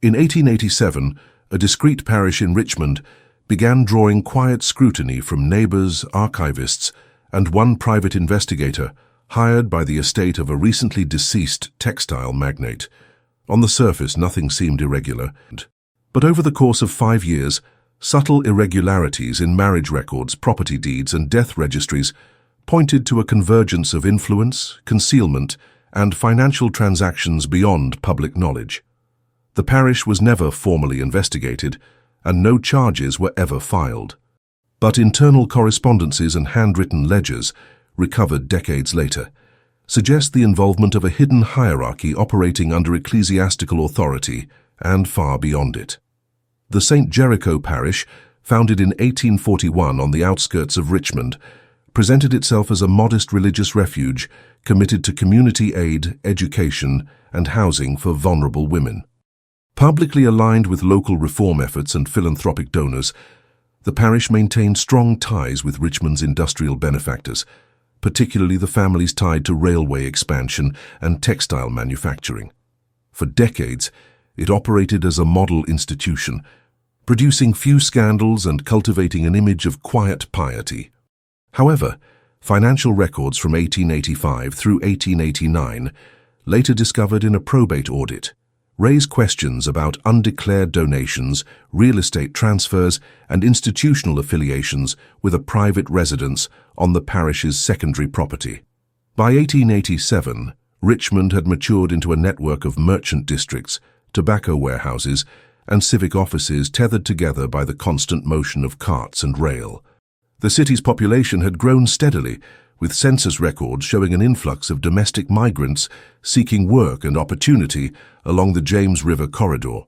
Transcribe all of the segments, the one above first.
In 1887, a discreet parish in Richmond began drawing quiet scrutiny from neighbours, archivists, and one private investigator hired by the estate of a recently deceased textile magnate. On the surface, nothing seemed irregular, but over the course of 5 years, subtle irregularities in marriage records, property deeds, and death registries pointed to a convergence of influence, concealment, and financial transactions beyond public knowledge. The parish was never formally investigated, and no charges were ever filed. But internal correspondences and handwritten ledgers, recovered decades later, suggest the involvement of a hidden hierarchy operating under ecclesiastical authority and far beyond it. The St. Jericho parish, founded in 1841 on the outskirts of Richmond, presented itself as a modest religious refuge committed to community aid, education, and housing for vulnerable women. Publicly aligned with local reform efforts and philanthropic donors, the parish maintained strong ties with Richmond's industrial benefactors, particularly the families tied to railway expansion and textile manufacturing. For decades, it operated as a model institution, producing few scandals and cultivating an image of quiet piety. However, financial records from 1885 through 1889, later discovered in a probate audit, raise questions about undeclared donations, real estate transfers, and institutional affiliations with a private residence on the parish's secondary property. By 1887, Richmond had matured into a network of merchant districts, tobacco warehouses, and civic offices tethered together by the constant motion of carts and rail. The city's population had grown steadily, with census records showing an influx of domestic migrants seeking work and opportunity along the James River corridor.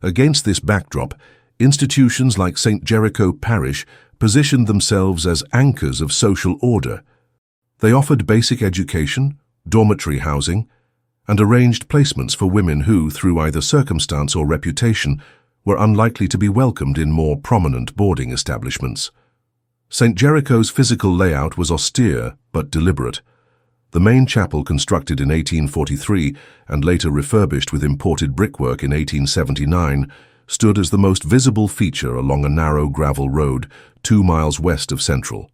Against this backdrop, institutions like St. Jericho Parish positioned themselves as anchors of social order. They offered basic education, dormitory housing, and arranged placements for women who, through either circumstance or reputation, were unlikely to be welcomed in more prominent boarding establishments. St. Jericho's physical layout was austere but deliberate. The main chapel, constructed in 1843 and later refurbished with imported brickwork in 1879, stood as the most visible feature along a narrow gravel road 2 miles west of Central.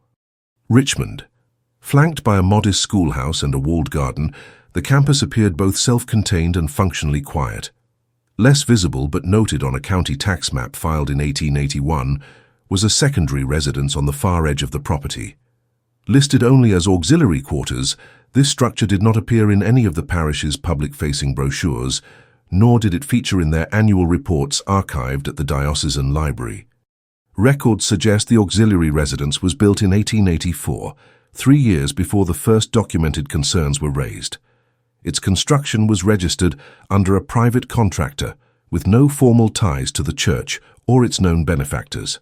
Richmond. Flanked by a modest schoolhouse and a walled garden, the campus appeared both self-contained and functionally quiet. Less visible but noted on a county tax map filed in 1881, was a secondary residence on the far edge of the property. Listed only as auxiliary quarters, this structure did not appear in any of the parish's public-facing brochures, nor did it feature in their annual reports archived at the diocesan library. Records suggest the auxiliary residence was built in 1884, 3 years before the first documented concerns were raised. Its construction was registered under a private contractor, with no formal ties to the church or its known benefactors.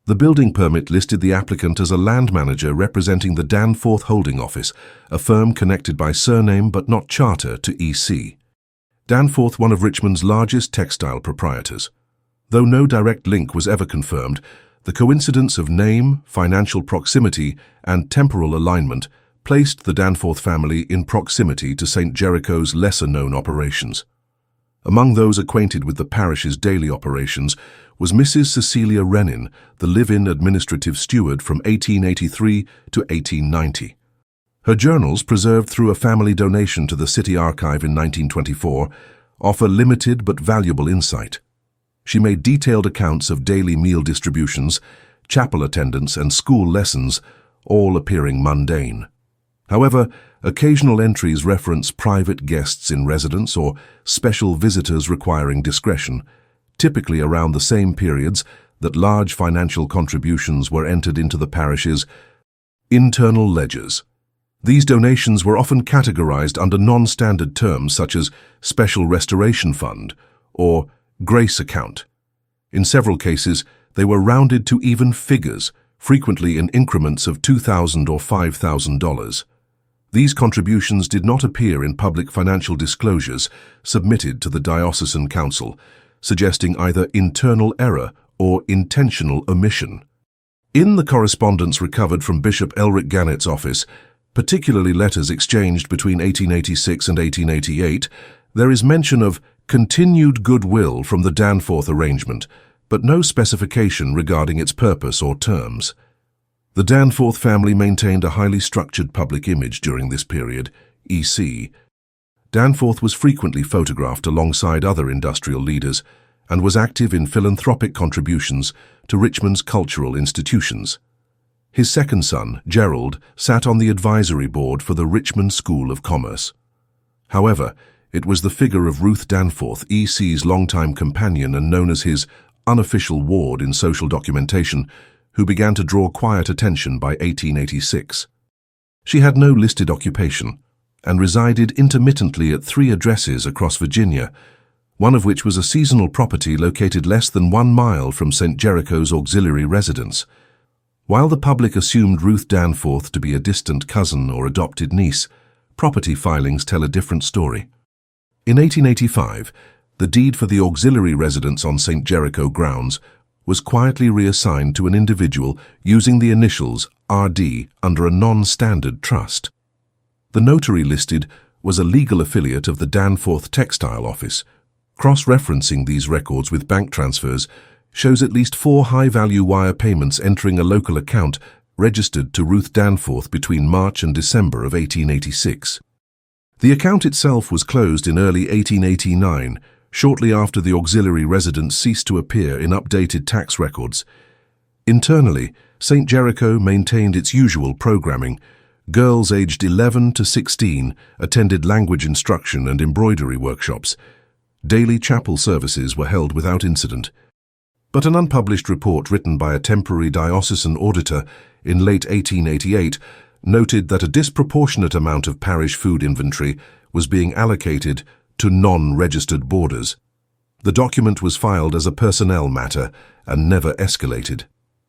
The building permit listed the applicant as a land manager representing the Danforth Holding Office, a firm connected by surname but not charter to EC. Danforth, one of Richmond's largest textile proprietors. Though no direct link was ever confirmed, the coincidence of name, financial proximity, and temporal alignment placed the Danforth family in proximity to St. Jericho's lesser-known operations. Among those acquainted with the parish's daily operations was Mrs. Cecilia Rennin, the live-in administrative steward from 1883 to 1890. Her journals, preserved through a family donation to the City Archive in 1924, offer limited but valuable insight. She made detailed accounts of daily meal distributions, chapel attendance, and school lessons, all appearing mundane. However, occasional entries reference private guests in residence or special visitors requiring discretion, typically around the same periods that large financial contributions were entered into the parish's internal ledgers. These donations were often categorized under non-standard terms such as Special Restoration Fund or Grace Account. In several cases, they were rounded to even figures, frequently in increments of $2,000 or $5,000. These contributions did not appear in public financial disclosures submitted to the Diocesan Council, suggesting either internal error or intentional omission. In the correspondence recovered from Bishop Elric Gannett's office, particularly letters exchanged between 1886 and 1888, there is mention of continued goodwill from the Danforth arrangement, but no specification regarding its purpose or terms. The Danforth family maintained a highly structured public image during this period, e.c. Danforth was frequently photographed alongside other industrial leaders and was active in philanthropic contributions to Richmond's cultural institutions. His second son, Gerald, sat on the advisory board for the Richmond School of Commerce. However, it was the figure of Ruth Danforth, E.C.'s longtime companion and known as his unofficial ward in social documentation, who began to draw quiet attention by 1886. She had no listed occupation and resided intermittently at 3 addresses across Virginia, one of which was a seasonal property located less than 1 mile from St. Jericho's auxiliary residence. While the public assumed Ruth Danforth to be a distant cousin or adopted niece, property filings tell a different story. In 1885, the deed for the auxiliary residence on St. Jericho grounds was quietly reassigned to an individual using the initials R.D. under a non-standard trust. The notary listed was a legal affiliate of the Danforth Textile Office. Cross-referencing these records with bank transfers shows at least 4 high-value wire payments entering a local account registered to Ruth Danforth between March and December of 1886. The account itself was closed in early 1889, shortly after the auxiliary residence ceased to appear in updated tax records. Internally, St. Jericho maintained its usual programming. Girls aged 11 to 16 attended language instruction and embroidery workshops. Daily chapel services were held without incident. But an unpublished report written by a temporary diocesan auditor in late 1888 noted that a disproportionate amount of parish food inventory was being allocated to non-registered boarders. The document was filed as a personnel matter and never escalated.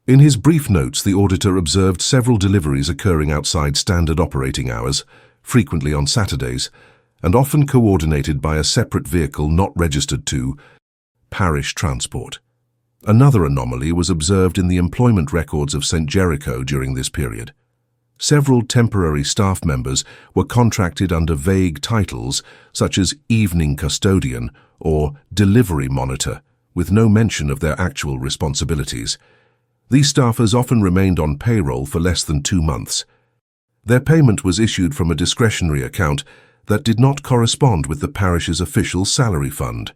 In his brief notes, the auditor observed several deliveries occurring outside standard operating hours, frequently on Saturdays, and often coordinated by a separate vehicle not registered to parish transport. Another anomaly was observed in the employment records of St. Jericho during this period. Several temporary staff members were contracted under vague titles such as evening custodian or delivery monitor, with no mention of their actual responsibilities. These staffers often remained on payroll for less than 2 months. Their payment was issued from a discretionary account that did not correspond with the parish's official salary fund.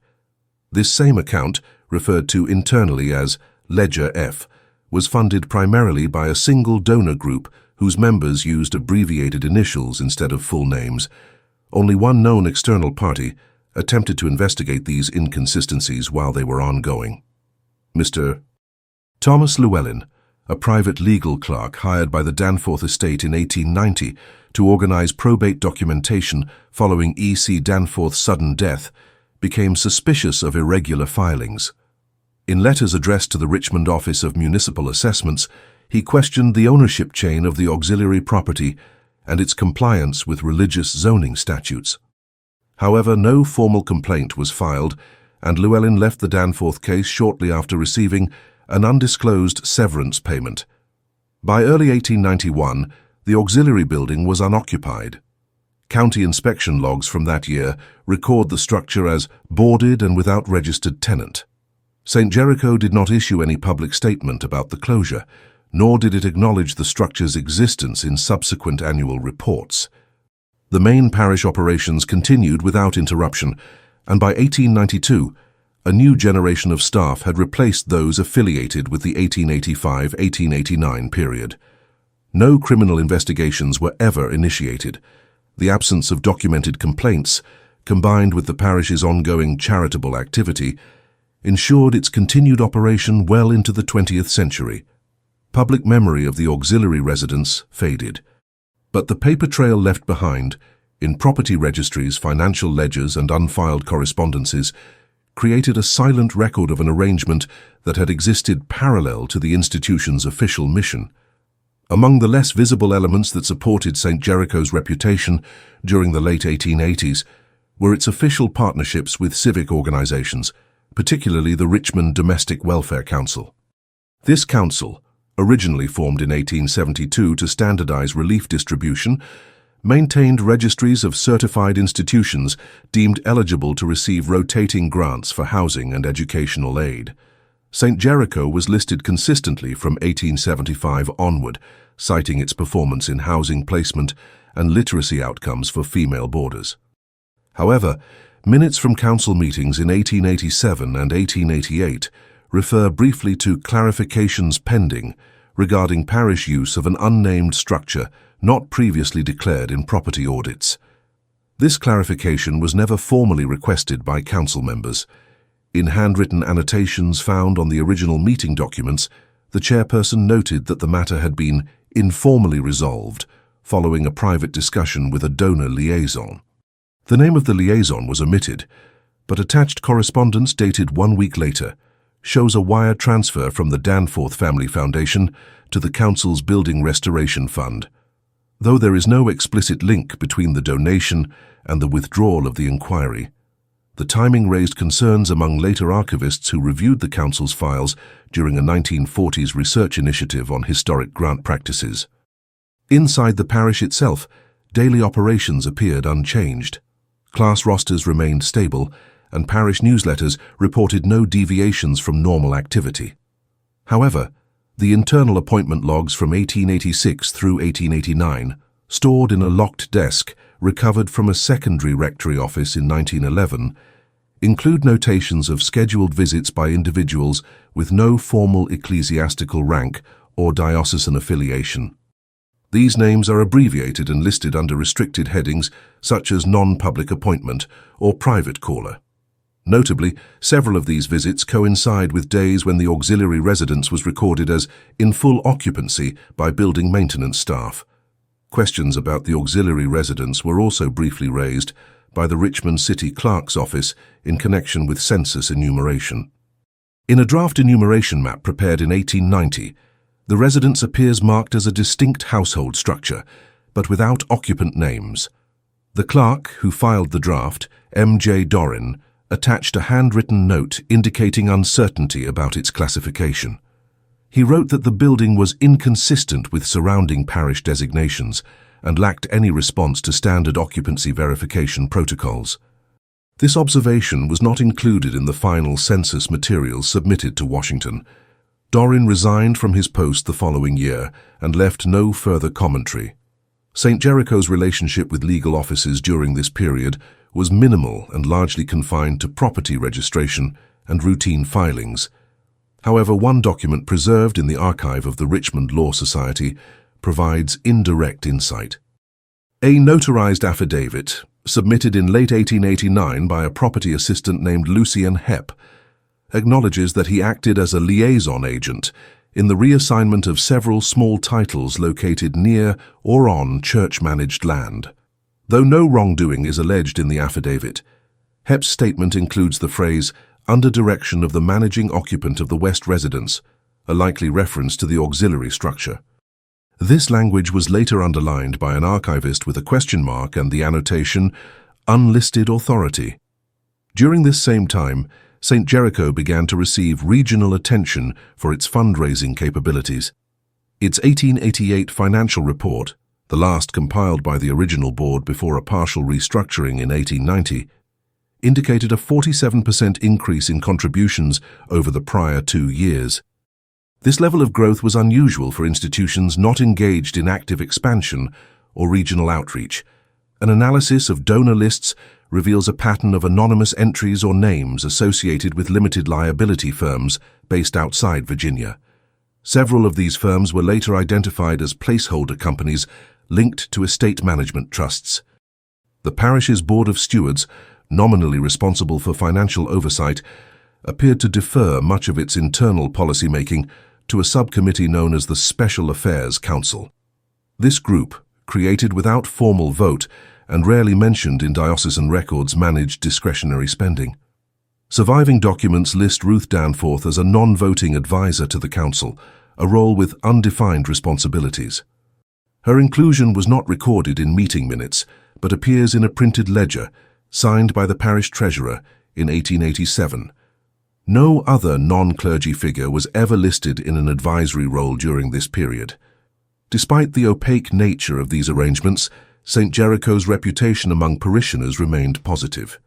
This same account, referred to internally as Ledger F, was funded primarily by a single donor group whose members used abbreviated initials instead of full names. Only one known external party attempted to investigate these inconsistencies while they were ongoing. Mr. Thomas Llewellyn, a private legal clerk hired by the Danforth estate in 1890 to organize probate documentation following E.C. Danforth's sudden death, became suspicious of irregular filings. In letters addressed to the Richmond Office of Municipal Assessments, he questioned the ownership chain of the auxiliary property and its compliance with religious zoning statutes. However, no formal complaint was filed, and Llewellyn left the Danforth case shortly after receiving an undisclosed severance payment. By early 1891, the auxiliary building was unoccupied. County inspection logs from that year record the structure as boarded and without registered tenant. St. Jericho did not issue any public statement about the closure, nor did it acknowledge the structure's existence in subsequent annual reports. The main parish operations continued without interruption, and by 1892, a new generation of staff had replaced those affiliated with the 1885-1889 period. No criminal investigations were ever initiated. The absence of documented complaints, combined with the parish's ongoing charitable activity, ensured its continued operation well into the 20th century. Public memory of the auxiliary residence faded, but the paper trail left behind, in property registries, financial ledgers, and unfiled correspondences, created a silent record of an arrangement that had existed parallel to the institution's official mission. Among the less visible elements that supported St. Jericho's reputation during the late 1880s were its official partnerships with civic organizations, particularly the Richmond Domestic Welfare Council. This council, originally formed in 1872 to standardize relief distribution, maintained registries of certified institutions deemed eligible to receive rotating grants for housing and educational aid. St. Jericho was listed consistently from 1875 onward, citing its performance in housing placement and literacy outcomes for female boarders. However, minutes from council meetings in 1887 and 1888 refer briefly to clarifications pending regarding parish use of an unnamed structure not previously declared in property audits. This clarification was never formally requested by council members. In handwritten annotations found on the original meeting documents, the chairperson noted that the matter had been informally resolved following a private discussion with a donor liaison. The name of the liaison was omitted, but attached correspondence dated 1 week later shows a wire transfer from the Danforth Family Foundation to the council's Building Restoration Fund. Though there is no explicit link between the donation and the withdrawal of the inquiry, the timing raised concerns among later archivists who reviewed the council's files during a 1940s research initiative on historic grant practices. Inside the parish itself, daily operations appeared unchanged. Class rosters remained stable, and parish newsletters reported no deviations from normal activity. However, the internal appointment logs from 1886 through 1889, stored in a locked desk recovered from a secondary rectory office in 1911, include notations of scheduled visits by individuals with no formal ecclesiastical rank or diocesan affiliation. These names are abbreviated and listed under restricted headings such as non-public appointment or private caller. Notably, several of these visits coincide with days when the auxiliary residence was recorded as in full occupancy by building maintenance staff. Questions about the auxiliary residence were also briefly raised by the Richmond City Clerk's Office in connection with census enumeration. In a draft enumeration map prepared in 1890, the residence appears marked as a distinct household structure, but without occupant names. The clerk who filed the draft, M.J. Doran, attached a handwritten note indicating uncertainty about its classification. He wrote that the building was inconsistent with surrounding parish designations and lacked any response to standard occupancy verification protocols. This observation was not included in the final census materials submitted to Washington. Doran resigned from his post the following year and left no further commentary. St. Jericho's relationship with legal offices during this period was minimal and largely confined to property registration and routine filings. However, one document preserved in the archive of the Richmond Law Society provides indirect insight. A notarized affidavit, submitted in late 1889 by a property assistant named Lucien Hepp, acknowledges that he acted as a liaison agent in the reassignment of several small titles located near or on church-managed land. Though no wrongdoing is alleged in the affidavit, Hepp's statement includes the phrase, "under direction of the managing occupant of the West Residence," a likely reference to the auxiliary structure. This language was later underlined by an archivist with a question mark and the annotation, "unlisted authority." During this same time, St. Jericho began to receive regional attention for its fundraising capabilities. Its 1888 financial report, the last compiled by the original board before a partial restructuring in 1890, indicated a 47% increase in contributions over the prior 2 years. This level of growth was unusual for institutions not engaged in active expansion or regional outreach. An analysis of donor lists reveals a pattern of anonymous entries or names associated with limited liability firms based outside Virginia. Several of these firms were later identified as placeholder companies linked to estate management trusts. The parish's Board of Stewards, nominally responsible for financial oversight, appeared to defer much of its internal policy-making to a subcommittee known as the Special Affairs Council. This group, created without formal vote and rarely mentioned in diocesan records, managed discretionary spending. Surviving documents list Ruth Danforth as a non-voting advisor to the council, a role with undefined responsibilities. Her inclusion was not recorded in meeting minutes, but appears in a printed ledger, signed by the parish treasurer in 1887. No other non-clergy figure was ever listed in an advisory role during this period. Despite the opaque nature of these arrangements, St. Jericho's reputation among parishioners remained positive.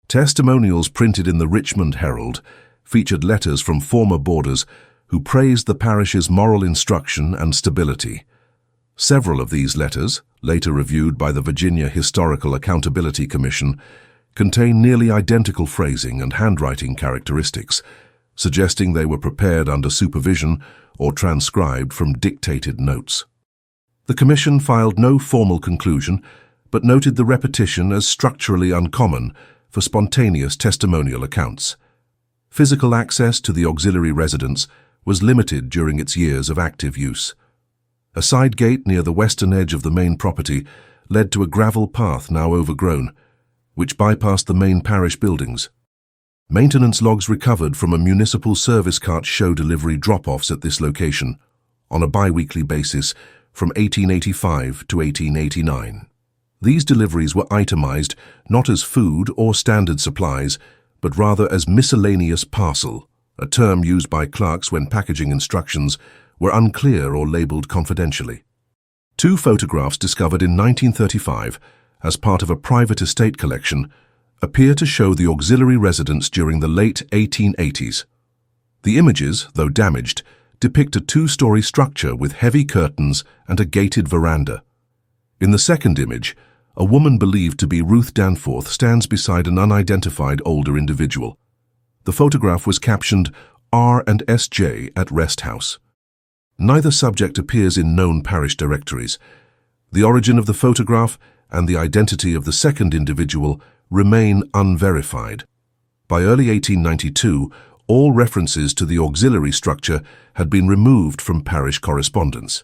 Testimonials printed in the Richmond Herald featured letters from former boarders who praised the parish's moral instruction and stability. Several of these letters, later reviewed by the Virginia Historical Accountability Commission, contain nearly identical phrasing and handwriting characteristics, suggesting they were prepared under supervision or transcribed from dictated notes. The Commission filed no formal conclusion, but noted the repetition as structurally uncommon for spontaneous testimonial accounts. Physical access to the auxiliary residence was limited during its years of active use. A side gate near the western edge of the main property led to a gravel path now overgrown, which bypassed the main parish buildings. Maintenance logs recovered from a municipal service cart show delivery drop-offs at this location, on a bi-weekly basis from 1885 to 1889. These deliveries were itemized not as food or standard supplies, but rather as miscellaneous parcel, a term used by clerks when packaging instructions were unclear or labeled confidentially. Two photographs discovered in 1935 as part of a private estate collection appear to show the auxiliary residence during the late 1880s. The images, though damaged, depict a two-story structure with heavy curtains and a gated veranda. In the second image, a woman believed to be Ruth Danforth stands beside an unidentified older individual. The photograph was captioned R&SJ at Rest House. Neither subject appears in known parish directories. The origin of the photograph and the identity of the second individual remain unverified. By early 1892, all references to the auxiliary structure had been removed from parish correspondence.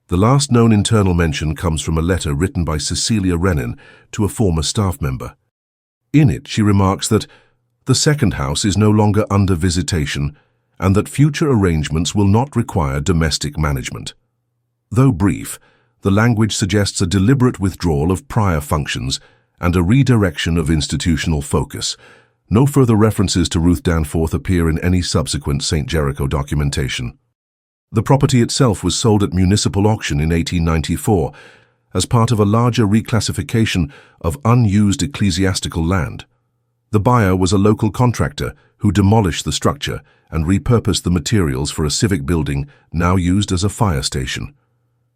The last known internal mention comes from a letter written by Cecilia Rennan to a former staff member. In it, she remarks that the second house is no longer under visitation and that future arrangements will not require domestic management. Though brief, the language suggests a deliberate withdrawal of prior functions and a redirection of institutional focus. No further references to Ruth Danforth appear in any subsequent St. Jericho documentation. The property itself was sold at municipal auction in 1894 as part of a larger reclassification of unused ecclesiastical land. The buyer was a local contractor who demolished the structure and repurposed the materials for a civic building now used as a fire station.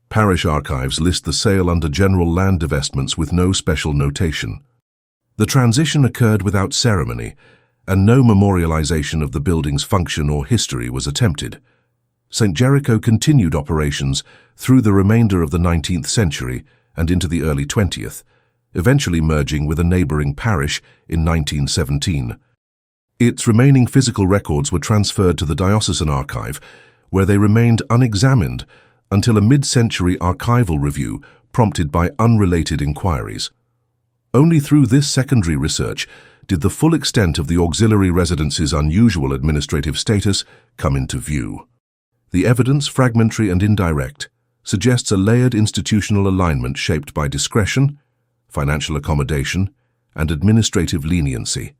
Parish archives list the sale under general land divestments with no special notation. The transition occurred without ceremony, and no memorialization of the building's function or history was attempted. St. Jericho continued operations through the remainder of the 19th century and into the early 20th, eventually merging with a neighboring parish in 1917. Its remaining physical records were transferred to the diocesan archive, where they remained unexamined until a mid-century archival review prompted by unrelated inquiries. Only through this secondary research did the full extent of the auxiliary residence's unusual administrative status come into view. The evidence, fragmentary and indirect, suggests a layered institutional alignment shaped by discretion, financial accommodation, and administrative leniency.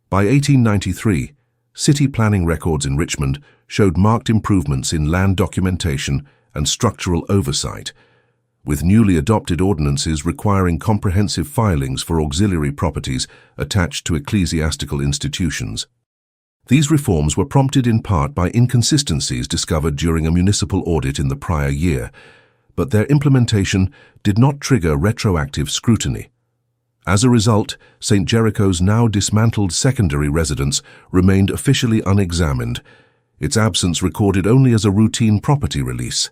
By 1893, city planning records in Richmond showed marked improvements in land documentation and structural oversight, with newly adopted ordinances requiring comprehensive filings for auxiliary properties attached to ecclesiastical institutions. These reforms were prompted in part by inconsistencies discovered during a municipal audit in the prior year, but their implementation did not trigger retroactive scrutiny. As a result, St. Jericho's now dismantled secondary residence remained officially unexamined, its absence recorded only as a routine property release.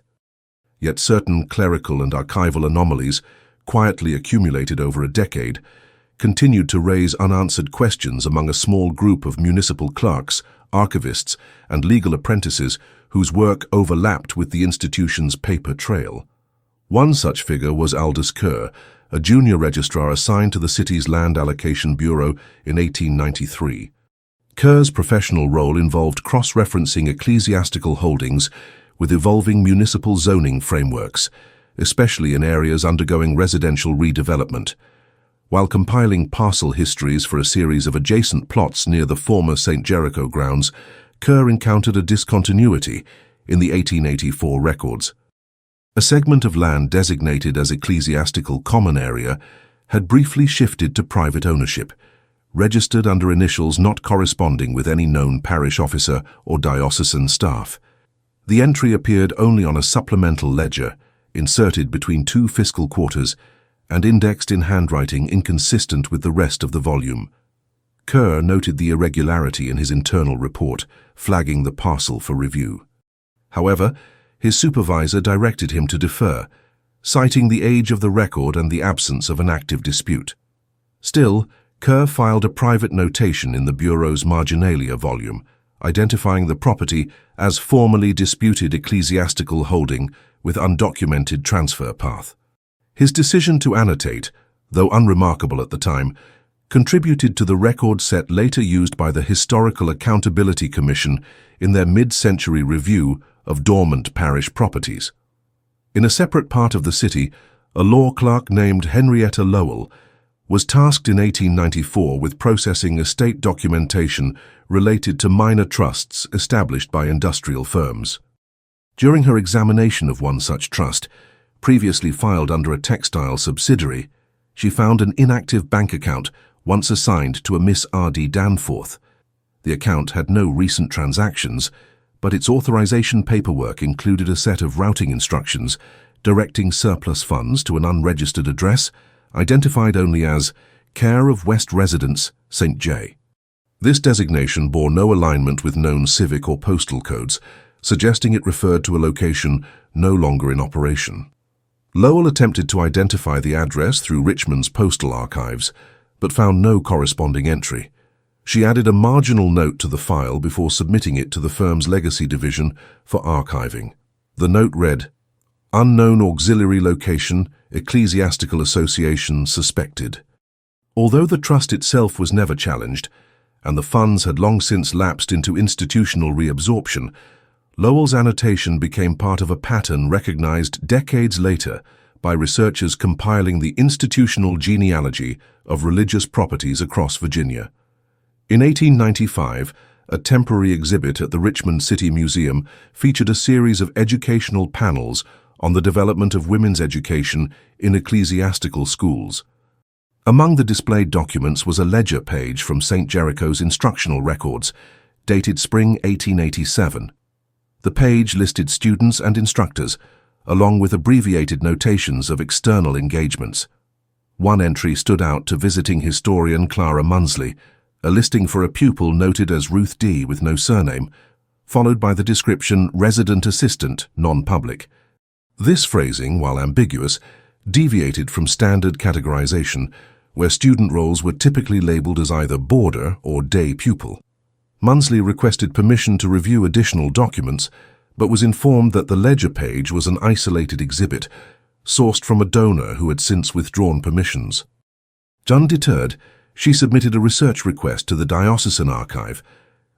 Yet certain clerical and archival anomalies, quietly accumulated over a decade, continued to raise unanswered questions among a small group of municipal clerks, archivists, and legal apprentices whose work overlapped with the institution's paper trail. One such figure was Aldous Kerr, a junior registrar assigned to the city's Land Allocation Bureau in 1893. Kerr's professional role involved cross-referencing ecclesiastical holdings with evolving municipal zoning frameworks, especially in areas undergoing residential redevelopment. While compiling parcel histories for a series of adjacent plots near the former St. Jericho grounds, Kerr encountered a discontinuity in the 1884 records. A segment of land designated as ecclesiastical common area had briefly shifted to private ownership, registered under initials not corresponding with any known parish officer or diocesan staff. The entry appeared only on a supplemental ledger, inserted between two fiscal quarters, and indexed in handwriting inconsistent with the rest of the volume. Kerr noted the irregularity in his internal report, flagging the parcel for review. However, his supervisor directed him to defer, citing the age of the record and the absence of an active dispute. Still, Kerr filed a private notation in the Bureau's marginalia volume, identifying the property as formerly disputed ecclesiastical holding with undocumented transfer path. His decision to annotate, though unremarkable at the time, contributed to the record set later used by the Historical Accountability Commission in their mid-century review of dormant parish properties. In a separate part of the city, a law clerk named Henrietta Lowell was tasked in 1894 with processing estate documentation related to minor trusts established by industrial firms. During her examination of one such trust, previously filed under a textile subsidiary, she found an inactive bank account once assigned to a Miss R.D. Danforth. The account had no recent transactions, but its authorization paperwork included a set of routing instructions directing surplus funds to an unregistered address, identified only as Care of West Residence, St. J. This designation bore no alignment with known civic or postal codes, suggesting it referred to a location no longer in operation. Lowell attempted to identify the address through Richmond's postal archives, but found no corresponding entry. She added a marginal note to the file before submitting it to the firm's legacy division for archiving. The note read, "Unknown auxiliary location, ecclesiastical association suspected." Although the trust itself was never challenged, and the funds had long since lapsed into institutional reabsorption, Lowell's annotation became part of a pattern recognized decades later by researchers compiling the institutional genealogy of religious properties across Virginia. In 1895, a temporary exhibit at the Richmond City Museum featured a series of educational panels on the development of women's education in ecclesiastical schools. Among the displayed documents was a ledger page from St. Jericho's instructional records, dated spring 1887. The page listed students and instructors, along with abbreviated notations of external engagements. One entry stood out to visiting historian Clara Munsley, a listing for a pupil noted as Ruth D. with no surname, followed by the description resident assistant, non-public. This phrasing, while ambiguous, deviated from standard categorization, where student roles were typically labeled as either boarder or day pupil. Munsley requested permission to review additional documents, but was informed that the ledger page was an isolated exhibit, sourced from a donor who had since withdrawn permissions. Undeterred, she submitted a research request to the Diocesan Archive,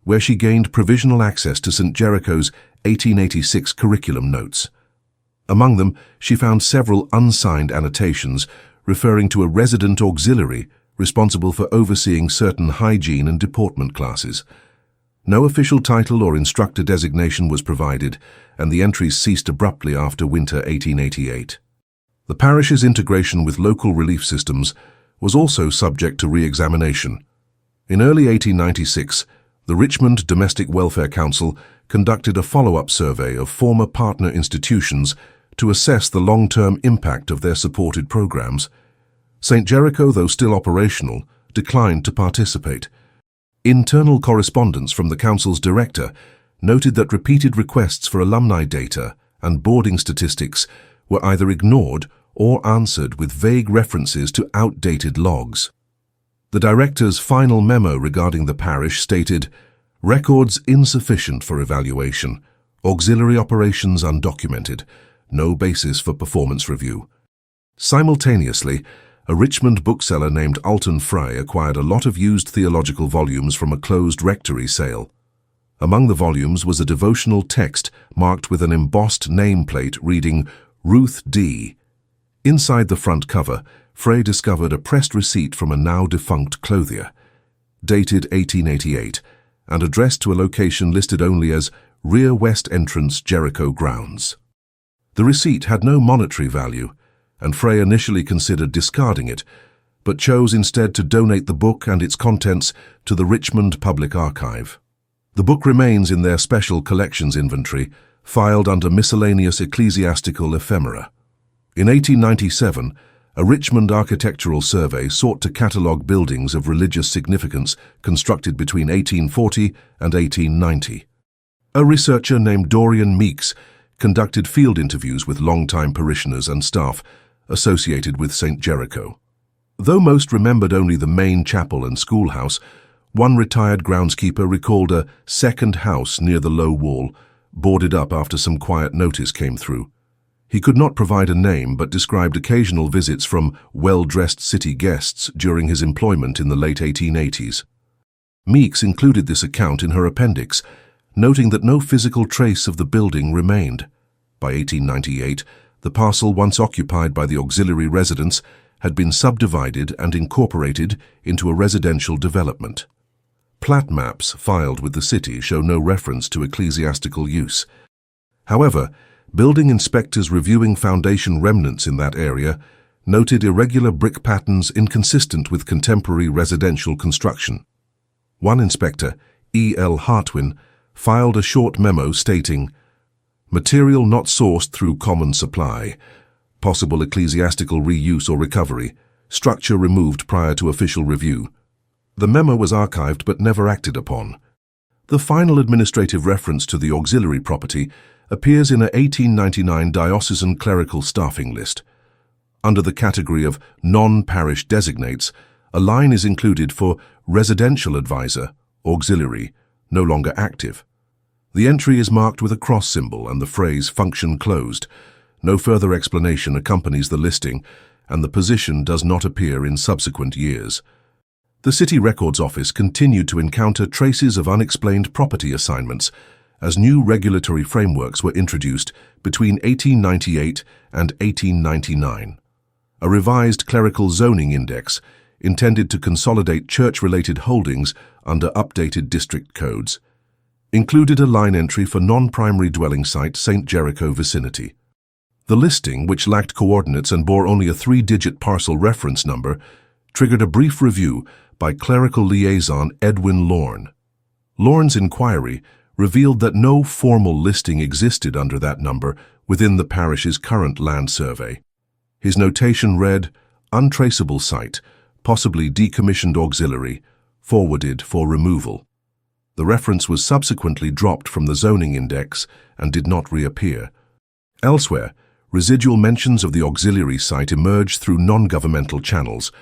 where she gained provisional access to St. Jericho's 1886 curriculum notes. Among them, she found several unsigned annotations referring to a resident auxiliary responsible for overseeing certain hygiene and deportment classes. No official title or instructor designation was provided, and the entries ceased abruptly after winter 1888. The parish's integration with local relief systems was also subject to re-examination. In early 1896, the Richmond Domestic Welfare Council conducted a follow-up survey of former partner institutions to assess the long-term impact of their supported programs. St. Jericho, though still operational, declined to participate. Internal correspondence from the council's director noted that repeated requests for alumni data and boarding statistics were either ignored or answered with vague references to outdated logs. The director's final memo regarding the parish stated, "Records insufficient for evaluation, auxiliary operations undocumented, no basis for performance review." Simultaneously, a Richmond bookseller named Alton Frey acquired a lot of used theological volumes from a closed rectory sale. Among the volumes was a devotional text marked with an embossed nameplate reading Ruth D. Inside the front cover, Frey discovered a pressed receipt from a now-defunct clothier, dated 1888, and addressed to a location listed only as Rear West Entrance, Jericho Grounds. The receipt had no monetary value, and Frey initially considered discarding it, but chose instead to donate the book and its contents to the Richmond Public Archive. The book remains in their special collections inventory, filed under miscellaneous ecclesiastical ephemera. In 1897, a Richmond architectural survey sought to catalogue buildings of religious significance constructed between 1840 and 1890. A researcher named Dorian Meeks conducted field interviews with longtime parishioners and staff associated with St. Jericho. Though most remembered only the main chapel and schoolhouse, one retired groundskeeper recalled a second house near the low wall, boarded up after some quiet notice came through. He could not provide a name but described occasional visits from well-dressed city guests during his employment in the late 1880s. Meeks included this account in her appendix, noting that no physical trace of the building remained. By 1898, the parcel once occupied by the auxiliary residence had been subdivided and incorporated into a residential development. Plat maps filed with the city show no reference to ecclesiastical use. However, building inspectors reviewing foundation remnants in that area noted irregular brick patterns inconsistent with contemporary residential construction. One inspector, E. L. Hartwin, filed a short memo stating, "Material not sourced through common supply, possible ecclesiastical reuse or recovery, structure removed prior to official review." The memo was archived but never acted upon. The final administrative reference to the auxiliary property appears in a 1899 diocesan clerical staffing list. Under the category of non-parish designates, a line is included for residential advisor, auxiliary, no longer active. The entry is marked with a cross symbol and the phrase function closed. No further explanation accompanies the listing, and the position does not appear in subsequent years. The City Records Office continued to encounter traces of unexplained property assignments as new regulatory frameworks were introduced between 1898 and 1899. A revised clerical zoning index, intended to consolidate church-related holdings under updated district codes, included a line entry for non-primary dwelling site St. Jericho vicinity. The listing, which lacked coordinates and bore only a 3-digit parcel reference number, triggered a brief review by clerical liaison Edwin Lorne. Lorne's inquiry revealed that no formal listing existed under that number within the parish's current land survey. His notation read, "Untraceable site, possibly decommissioned auxiliary, forwarded for removal." The reference was subsequently dropped from the zoning index and did not reappear. Elsewhere, residual mentions of the auxiliary site emerged through non-governmental channels.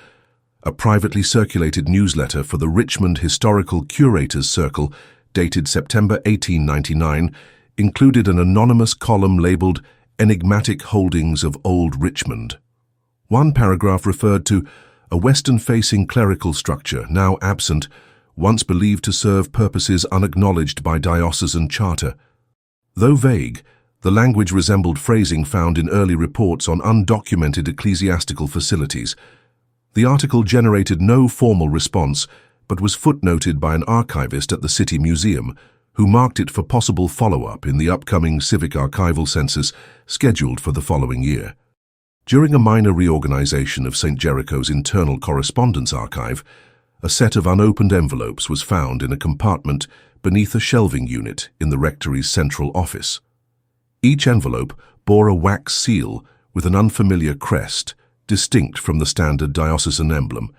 A privately circulated newsletter for the Richmond Historical Curators Circle, dated September 1899, included an anonymous column labeled "Enigmatic Holdings of Old Richmond." One paragraph referred to a western-facing clerical structure, now absent, once believed to serve purposes unacknowledged by diocesan charter. Though vague, the language resembled phrasing found in early reports on undocumented ecclesiastical facilities. The article generated no formal response, but was footnoted by an archivist at the City Museum, who marked it for possible follow-up in the upcoming civic archival census scheduled for the following year. During a minor reorganization of St. Jericho's internal correspondence archive, a set of unopened envelopes was found in a compartment beneath a shelving unit in the rectory's central office. Each envelope bore a wax seal with an unfamiliar crest, distinct from the standard diocesan emblem.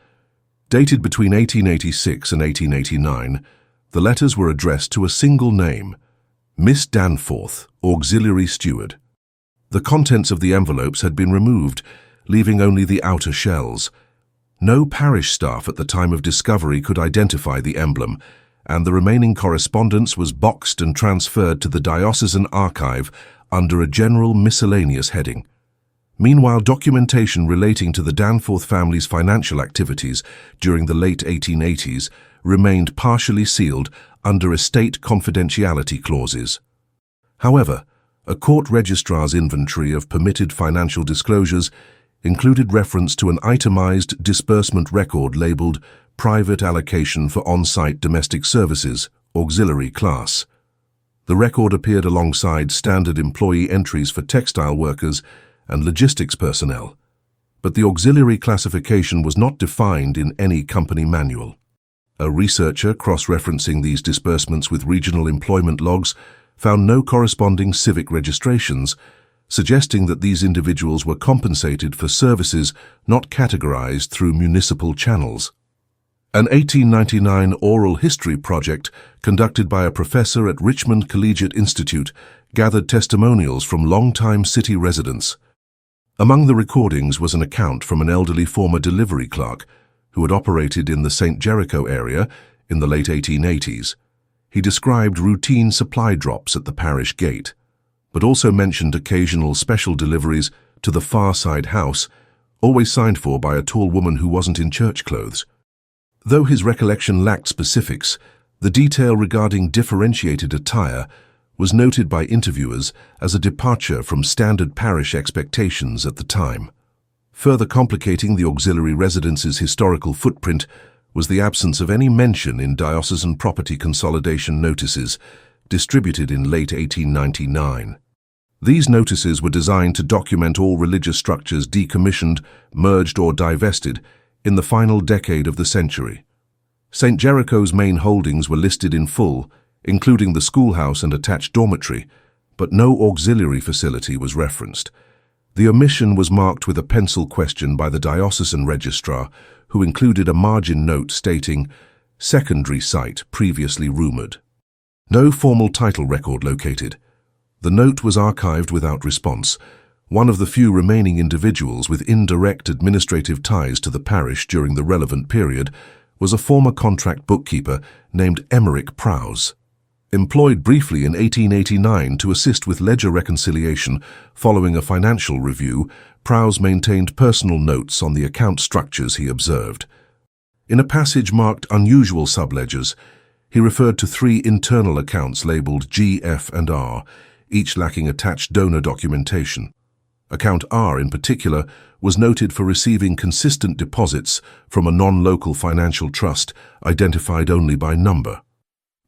Dated between 1886 and 1889, the letters were addressed to a single name, Miss Danforth, Auxiliary Steward. The contents of the envelopes had been removed, leaving only the outer shells. No parish staff at the time of discovery could identify the emblem, and the remaining correspondence was boxed and transferred to the diocesan archive under a general miscellaneous heading. Meanwhile, documentation relating to the Danforth family's financial activities during the late 1880s remained partially sealed under estate confidentiality clauses. However, a court registrar's inventory of permitted financial disclosures included reference to an itemized disbursement record labeled Private Allocation for On-Site Domestic Services, Auxiliary Class. The record appeared alongside standard employee entries for textile workers and logistics personnel, but the auxiliary classification was not defined in any company manual. A researcher cross-referencing these disbursements with regional employment logs found no corresponding civic registrations, suggesting that these individuals were compensated for services not categorized through municipal channels. An 1899 oral history project conducted by a professor at Richmond Collegiate Institute gathered testimonials from long-time city residents. Among the recordings was an account from an elderly former delivery clerk who had operated in the St. Jericho area in the late 1880s. He described routine supply drops at the parish gate, but also mentioned occasional special deliveries to the far side house, always signed for by a tall woman who wasn't in church clothes. Though his recollection lacked specifics, the detail regarding differentiated attire was noted by interviewers as a departure from standard parish expectations at the time. Further complicating the auxiliary residence's historical footprint was the absence of any mention in diocesan property consolidation notices distributed in late 1899. These notices were designed to document all religious structures decommissioned, merged or divested in the final decade of the century. St. Jericho's main holdings were listed in full, including the schoolhouse and attached dormitory, but no auxiliary facility was referenced. The omission was marked with a pencil question by the diocesan registrar, who included a margin note stating, "Secondary site previously rumored." No formal title record located. The note was archived without response. One of the few remaining individuals with indirect administrative ties to the parish during the relevant period was a former contract bookkeeper named Emmerich Prowse. Employed briefly in 1889 to assist with ledger reconciliation following a financial review, Prowse maintained personal notes on the account structures he observed. In a passage marked Unusual Subledgers, he referred to 3 internal accounts labeled G, F, and R, each lacking attached donor documentation. Account R, in particular, was noted for receiving consistent deposits from a non-local financial trust identified only by number.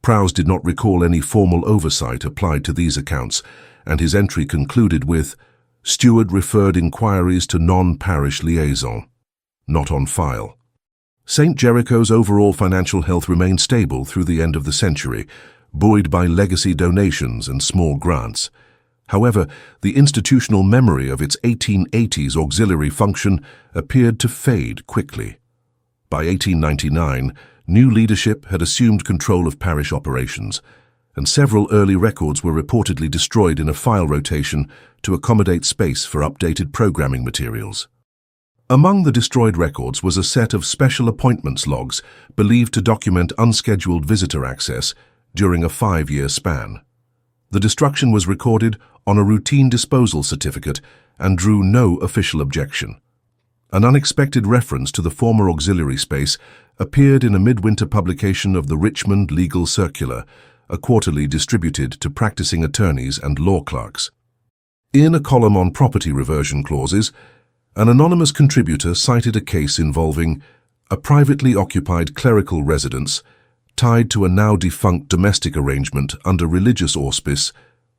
Prowse did not recall any formal oversight applied to these accounts, and his entry concluded with, "Steward referred inquiries to non-parish liaison, not on file." St. Jericho's overall financial health remained stable through the end of the century, buoyed by legacy donations and small grants. However, the institutional memory of its 1880s auxiliary function appeared to fade quickly. By 1899, new leadership had assumed control of parish operations, and several early records were reportedly destroyed in a file rotation to accommodate space for updated programming materials. Among the destroyed records was a set of special appointments logs believed to document unscheduled visitor access during a 5-year span. The destruction was recorded on a routine disposal certificate and drew no official objection. An unexpected reference to the former auxiliary space appeared in a midwinter publication of the Richmond Legal Circular, a quarterly distributed to practicing attorneys and law clerks. In a column on property reversion clauses, an anonymous contributor cited a case involving a privately occupied clerical residence tied to a now-defunct domestic arrangement under religious auspice,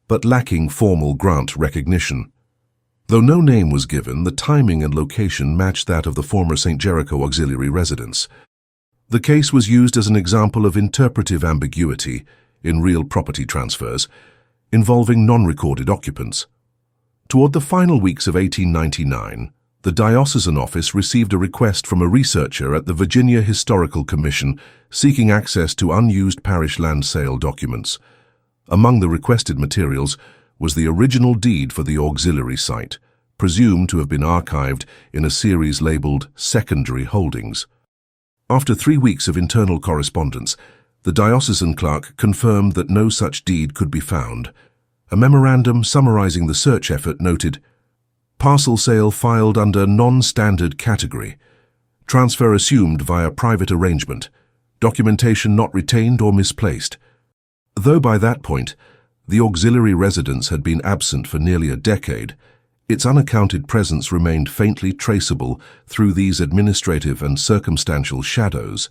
but lacking formal grant recognition. Though no name was given, the timing and location matched that of the former St. Jericho auxiliary residence. The case was used as an example of interpretive ambiguity in real property transfers, involving non-recorded occupants. Toward the final weeks of 1899, the diocesan office received a request from a researcher at the Virginia Historical Commission seeking access to unused parish land sale documents. Among the requested materials was the original deed for the auxiliary site, presumed to have been archived in a series labeled Secondary Holdings. After 3 weeks of internal correspondence, the diocesan clerk confirmed that no such deed could be found. A memorandum summarizing the search effort noted, "Parcel sale filed under non-standard category. Transfer assumed via private arrangement. Documentation not retained or misplaced." Though by that point, the auxiliary residence had been absent for nearly a decade, its unaccounted presence remained faintly traceable through these administrative and circumstantial shadows.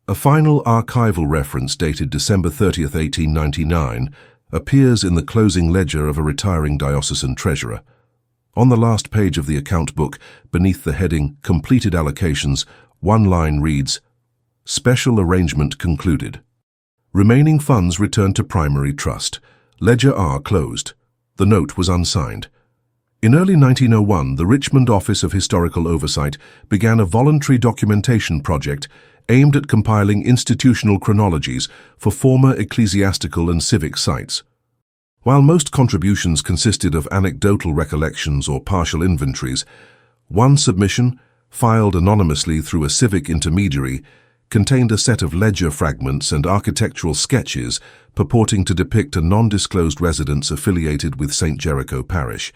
A final archival reference dated December 30, 1899, appears in the closing ledger of a retiring diocesan treasurer. On the last page of the account book, beneath the heading Completed Allocations, one line reads, "Special arrangement concluded. Remaining funds returned to primary trust. Ledger R closed." The note was unsigned. In early 1901, the Richmond Office of Historical Oversight began a voluntary documentation project aimed at compiling institutional chronologies for former ecclesiastical and civic sites. While most contributions consisted of anecdotal recollections or partial inventories, one submission, filed anonymously through a civic intermediary, contained a set of ledger fragments and architectural sketches purporting to depict a non-disclosed residence affiliated with St. Jericho Parish.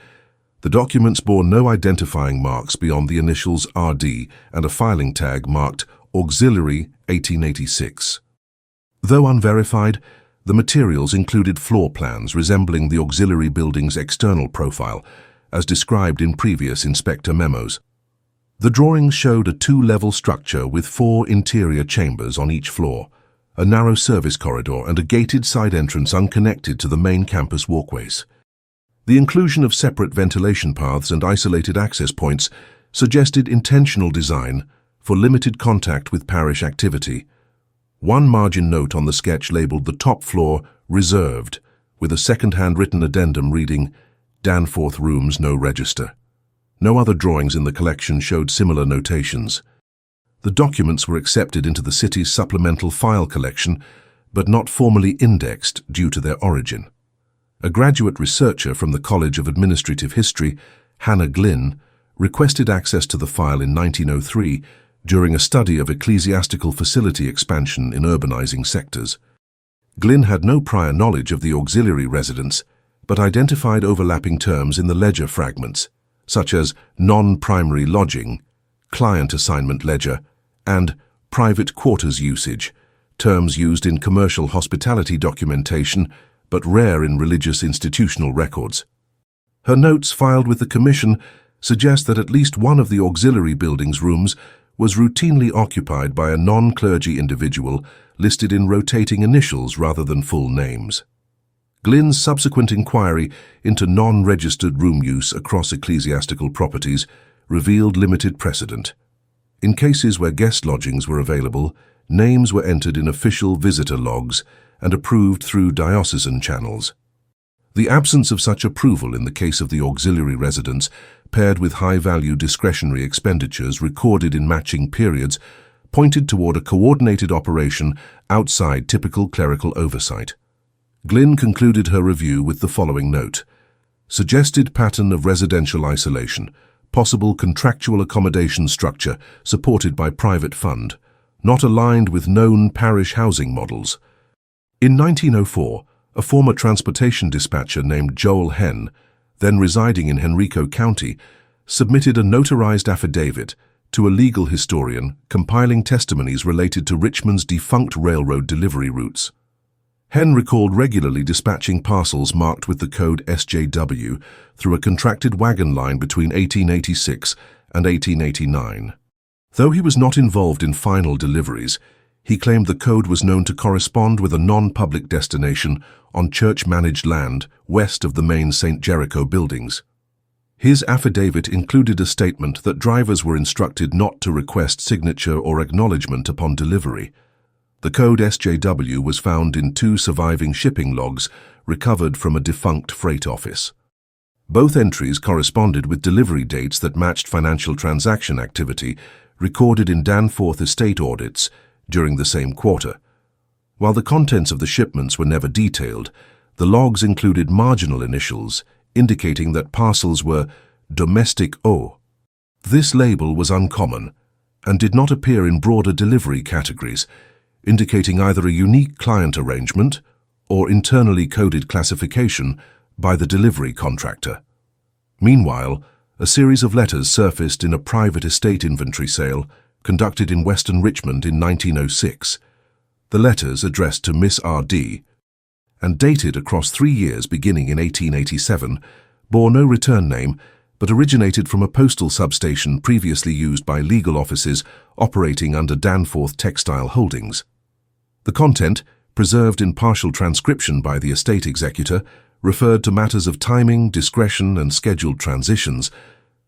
The documents bore no identifying marks beyond the initials RD and a filing tag marked Auxiliary 1886. Though unverified, the materials included floor plans resembling the auxiliary building's external profile, as described in previous inspector memos. The drawings showed a two-level structure with 4 interior chambers on each floor, a narrow service corridor and a gated side entrance unconnected to the main campus walkways. The inclusion of separate ventilation paths and isolated access points suggested intentional design for limited contact with parish activity. One margin note on the sketch labeled the top floor "Reserved," with a second-hand written addendum reading, "Danforth Rooms, no register." No other drawings in the collection showed similar notations. The documents were accepted into the city's supplemental file collection, but not formally indexed due to their origin. A graduate researcher from the College of Administrative History, Hannah Glynn, requested access to the file in 1903 during a study of ecclesiastical facility expansion in urbanizing sectors. Glynn had no prior knowledge of the auxiliary residence, but identified overlapping terms in the ledger fragments, such as non-primary lodging, client assignment ledger, and private quarters usage, terms used in commercial hospitality documentation but rare in religious institutional records. Her notes filed with the Commission suggest that at least one of the auxiliary building's rooms was routinely occupied by a non-clergy individual listed in rotating initials rather than full names. Glynn's subsequent inquiry into non-registered room use across ecclesiastical properties revealed limited precedent. In cases where guest lodgings were available, names were entered in official visitor logs and approved through diocesan channels. The absence of such approval in the case of the auxiliary residence, paired with high-value discretionary expenditures recorded in matching periods, pointed toward a coordinated operation outside typical clerical oversight. Glynn concluded her review with the following note: suggested pattern of residential isolation, possible contractual accommodation structure supported by private fund, not aligned with known parish housing models. In 1904, a former transportation dispatcher named Joel Henn, then residing in Henrico County, submitted a notarized affidavit to a legal historian compiling testimonies related to Richmond's defunct railroad delivery routes. Henn recalled regularly dispatching parcels marked with the code SJW through a contracted wagon line between 1886 and 1889. Though he was not involved in final deliveries, he claimed the code was known to correspond with a non-public destination on church-managed land west of the main St. Jericho buildings. His affidavit included a statement that drivers were instructed not to request signature or acknowledgement upon delivery. The code SJW was found in 2 surviving shipping logs recovered from a defunct freight office. Both entries corresponded with delivery dates that matched financial transaction activity recorded in Danforth estate audits during the same quarter. While the contents of the shipments were never detailed, the logs included marginal initials indicating that parcels were domestic O. This label was uncommon and did not appear in broader delivery categories, indicating either a unique client arrangement or internally coded classification by the delivery contractor. Meanwhile, a series of letters surfaced in a private estate inventory sale conducted in Western Richmond in 1906. The letters, addressed to Miss R.D. and dated across 3 years beginning in 1887, bore no return name but originated from a postal substation previously used by legal offices operating under Danforth Textile Holdings. The content, preserved in partial transcription by the estate executor, referred to matters of timing, discretion, and scheduled transitions,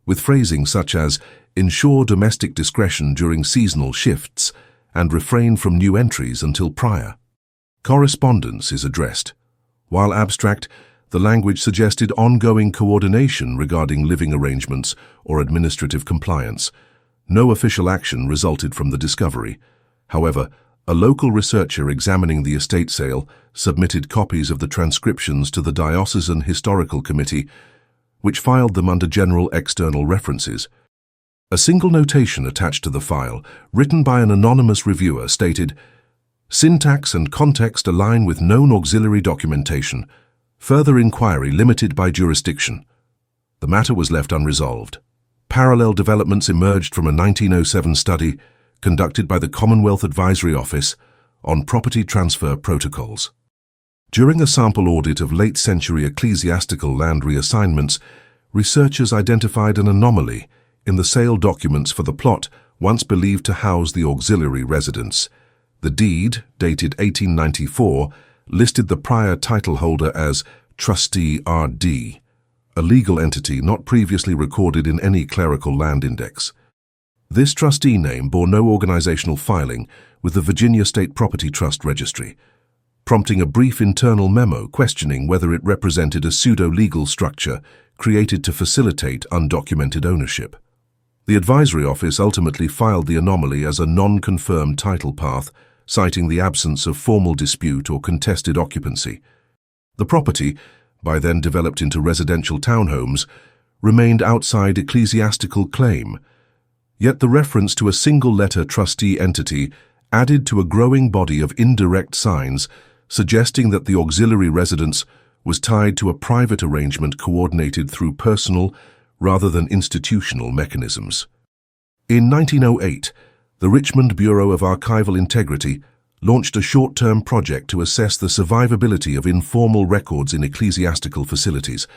with phrasing such as ensure domestic discretion during seasonal shifts and refrain from new entries until prior. Correspondence is addressed. While abstract, the language suggested ongoing coordination regarding living arrangements or administrative compliance. No official action resulted from the discovery. However, a local researcher examining the estate sale submitted copies of the transcriptions to the Diocesan Historical Committee, which filed them under general external references. A single notation attached to the file, written by an anonymous reviewer, stated, "Syntax and context align with known auxiliary documentation. Further inquiry limited by jurisdiction." The matter was left unresolved. Parallel developments emerged from a 1907 study conducted by the Commonwealth Advisory Office on property transfer protocols. During a sample audit of late-century ecclesiastical land reassignments, researchers identified an anomaly in the sale documents for the plot once believed to house the auxiliary residence. The deed, dated 1894, listed the prior title holder as Trustee R.D., a legal entity not previously recorded in any clerical land index. This trustee name bore no organizational filing with the Virginia State Property Trust Registry, prompting a brief internal memo questioning whether it represented a pseudo-legal structure created to facilitate undocumented ownership. The advisory office ultimately filed the anomaly as a non-confirmed title path, citing the absence of formal dispute or contested occupancy. The property, by then developed into residential townhomes, remained outside ecclesiastical claim, yet the reference to a single-letter trustee entity added to a growing body of indirect signs suggesting that the auxiliary residence was tied to a private arrangement coordinated through personal rather than institutional mechanisms. In 1908, the Richmond Bureau of Archival Integrity launched a short-term project to assess the survivability of informal records in ecclesiastical facilities.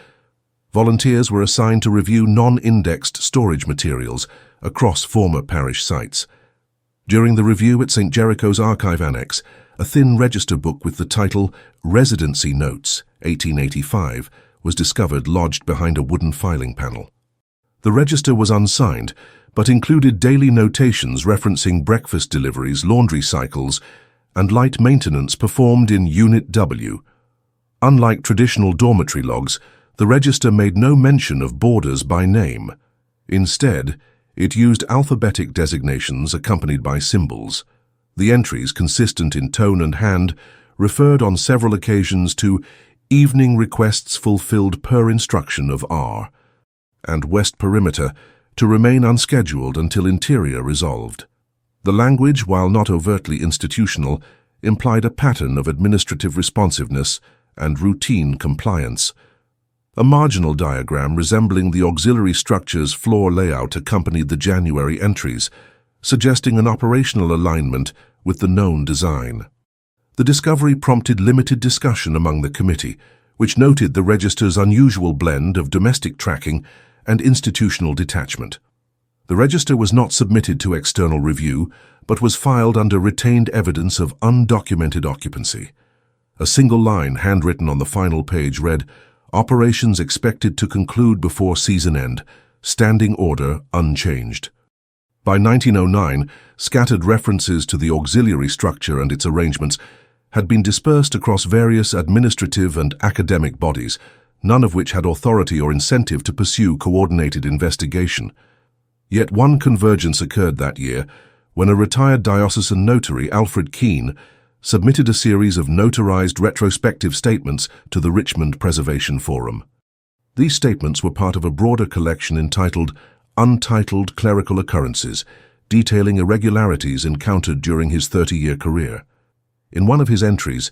Volunteers were assigned to review non-indexed storage materials across former parish sites. During the review at St. Jericho's Archive Annex, a thin register book with the title Residency Notes, 1885, was discovered lodged behind a wooden filing panel. The register was unsigned, but included daily notations referencing breakfast deliveries, laundry cycles, and light maintenance performed in Unit W. Unlike traditional dormitory logs, the register made no mention of boarders by name. Instead, it used alphabetic designations accompanied by symbols. The entries, consistent in tone and hand, referred on several occasions to evening requests fulfilled per instruction of R, and West Perimeter to remain unscheduled until interior resolved. The language, while not overtly institutional, implied a pattern of administrative responsiveness and routine compliance. A marginal diagram resembling the auxiliary structure's floor layout accompanied the January entries, suggesting an operational alignment with the known design. The discovery prompted limited discussion among the committee, which noted the register's unusual blend of domestic tracking and institutional detachment. The register was not submitted to external review, but was filed under retained evidence of undocumented occupancy. A single line handwritten on the final page read, "Operations expected to conclude before season end, standing order unchanged." By 1909, scattered references to the auxiliary structure and its arrangements had been dispersed across various administrative and academic bodies, none of which had authority or incentive to pursue coordinated investigation. Yet one convergence occurred that year when a retired diocesan notary, Alfred Keene, submitted a series of notarized retrospective statements to the Richmond Preservation Forum. These statements were part of a broader collection entitled Untitled Clerical Occurrences, detailing irregularities encountered during his 30-year career. In one of his entries,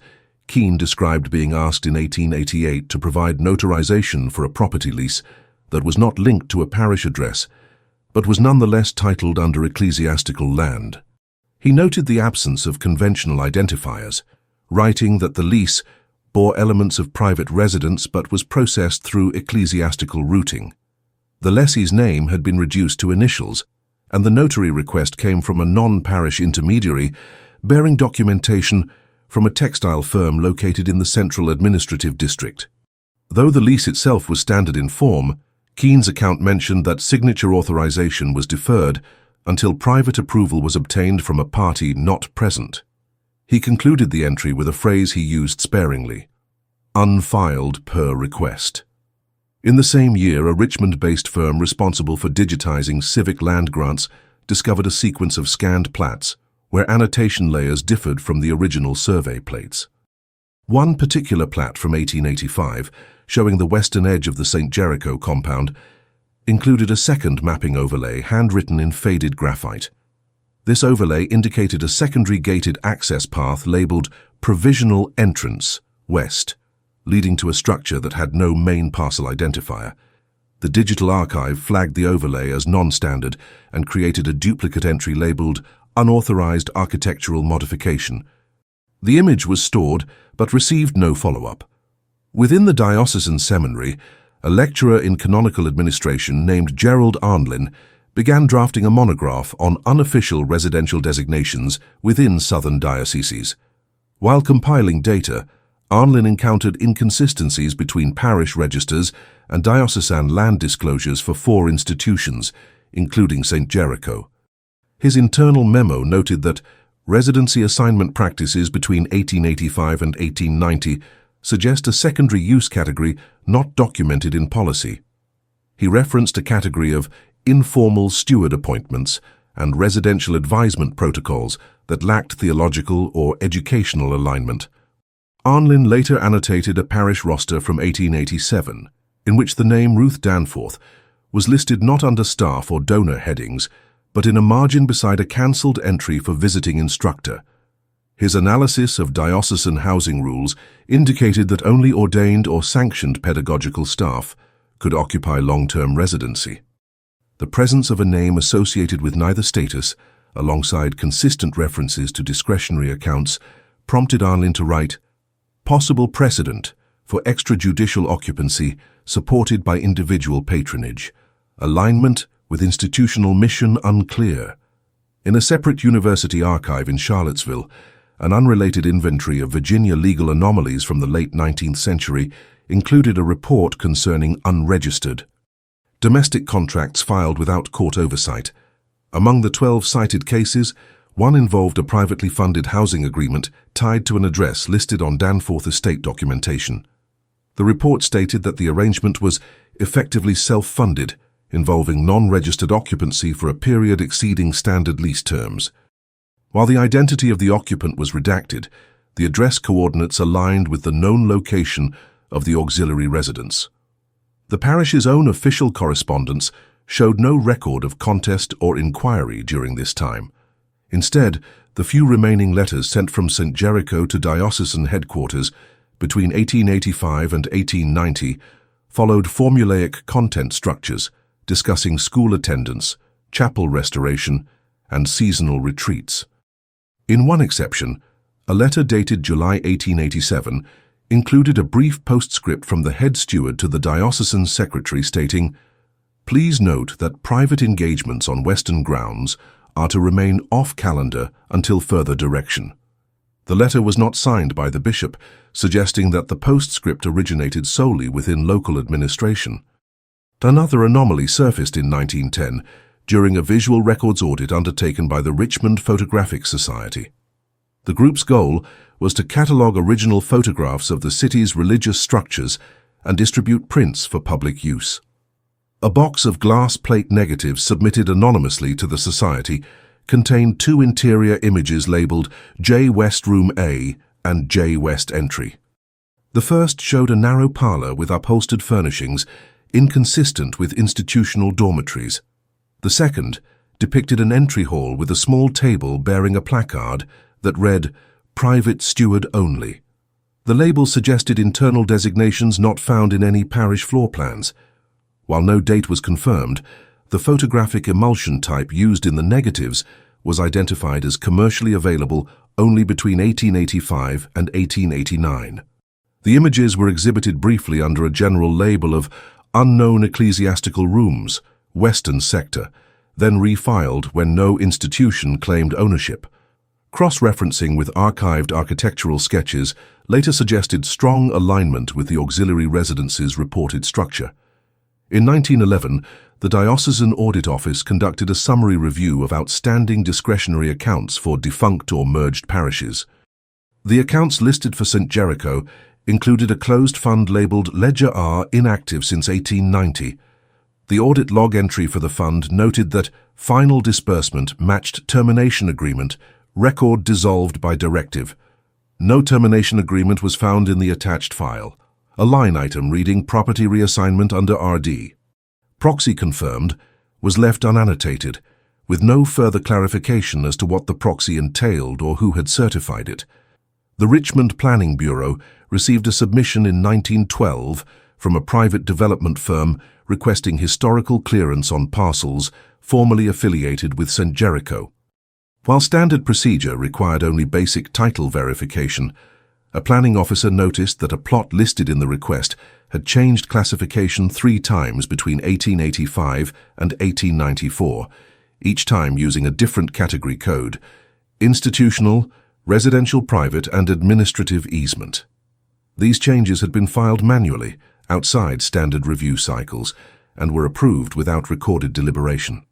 Keene described being asked in 1888 to provide notarization for a property lease that was not linked to a parish address, but was nonetheless titled under ecclesiastical land. He noted the absence of conventional identifiers, writing that the lease bore elements of private residence but was processed through ecclesiastical routing. The lessee's name had been reduced to initials, and the notary request came from a non-parish intermediary bearing documentation from a textile firm located in the Central Administrative District. Though the lease itself was standard in form, Keane's account mentioned that signature authorization was deferred until private approval was obtained from a party not present. He concluded the entry with a phrase he used sparingly: "Unfiled per request." In the same year, a Richmond-based firm responsible for digitizing civic land grants discovered a sequence of scanned plats where annotation layers differed from the original survey plates. One particular plat from 1885, showing the western edge of the St. Jericho compound, included a second mapping overlay handwritten in faded graphite. This overlay indicated a secondary gated access path labeled Provisional Entrance West, leading to a structure that had no main parcel identifier. The digital archive flagged the overlay as non-standard and created a duplicate entry labeled Unauthorized Architectural Modification. The image was stored but received no follow-up. Within the diocesan seminary, a lecturer in canonical administration named Gerald Arnlin began drafting a monograph on unofficial residential designations within southern dioceses. While compiling data, Arnlin encountered inconsistencies between parish registers and diocesan land disclosures for 4 institutions, including St. Jericho. His internal memo noted that residency assignment practices between 1885 and 1890 suggest a secondary use category not documented in policy. He referenced a category of informal steward appointments and residential advisement protocols that lacked theological or educational alignment. Arnlin later annotated a parish roster from 1887, in which the name Ruth Danforth was listed not under staff or donor headings, but in a margin beside a cancelled entry for visiting instructor. His analysis of diocesan housing rules indicated that only ordained or sanctioned pedagogical staff could occupy long-term residency. The presence of a name associated with neither status, alongside consistent references to discretionary accounts, prompted Arnlin to write, "Possible precedent for extrajudicial occupancy supported by individual patronage. Alignment with institutional mission unclear." In a separate university archive in Charlottesville, an unrelated inventory of Virginia legal anomalies from the late 19th century included a report concerning unregistered domestic contracts filed without court oversight. Among the 12 cited cases, one involved a privately funded housing agreement tied to an address listed on Danforth estate documentation. The report stated that the arrangement was effectively self-funded, involving non-registered occupancy for a period exceeding standard lease terms. While the identity of the occupant was redacted, the address coordinates aligned with the known location of the auxiliary residence. The parish's own official correspondence showed no record of contest or inquiry during this time. Instead, the few remaining letters sent from St. Jericho to diocesan headquarters between 1885 and 1890 followed formulaic content structures discussing school attendance, chapel restoration, and seasonal retreats. In one exception, a letter dated July 1887 included a brief postscript from the head steward to the diocesan secretary stating, "Please note that private engagements on Western grounds are to remain off-calendar until further direction." The letter was not signed by the bishop, suggesting that the postscript originated solely within local administration. Another anomaly surfaced in 1910 during a visual records audit undertaken by the Richmond Photographic Society. The group's goal was to catalogue original photographs of the city's religious structures and distribute prints for public use. A box of glass plate negatives submitted anonymously to the society contained 2 interior images labelled J West Room A and J West Entry. The first showed a narrow parlour with upholstered furnishings inconsistent with institutional dormitories. The second depicted an entry hall with a small table bearing a placard that read, "Private Steward Only." The label suggested internal designations not found in any parish floor plans. While no date was confirmed, the photographic emulsion type used in the negatives was identified as commercially available only between 1885 and 1889. The images were exhibited briefly under a general label of Unknown Ecclesiastical Rooms, Western Sector, then refiled when no institution claimed ownership. Cross-referencing with archived architectural sketches later suggested strong alignment with the auxiliary residence's reported structure. In 1911, the Diocesan Audit Office conducted a summary review of outstanding discretionary accounts for defunct or merged parishes. The accounts listed for St. Jericho included a closed fund labelled Ledger R inactive since 1890. The audit log entry for the fund noted that final disbursement matched termination agreement, record dissolved by directive. No termination agreement was found in the attached file. A line item reading property reassignment under RD. Proxy confirmed was left unannotated, with no further clarification as to what the proxy entailed or who had certified it. The Richmond Planning Bureau received a submission in 1912 from a private development firm requesting historical clearance on parcels formerly affiliated with St. Jericho. While standard procedure required only basic title verification, a planning officer noticed that a plot listed in the request had changed classification 3 times between 1885 and 1894, each time using a different category code: institutional, residential private, and administrative easement. These changes had been filed manually, outside standard review cycles, and were approved without recorded deliberation.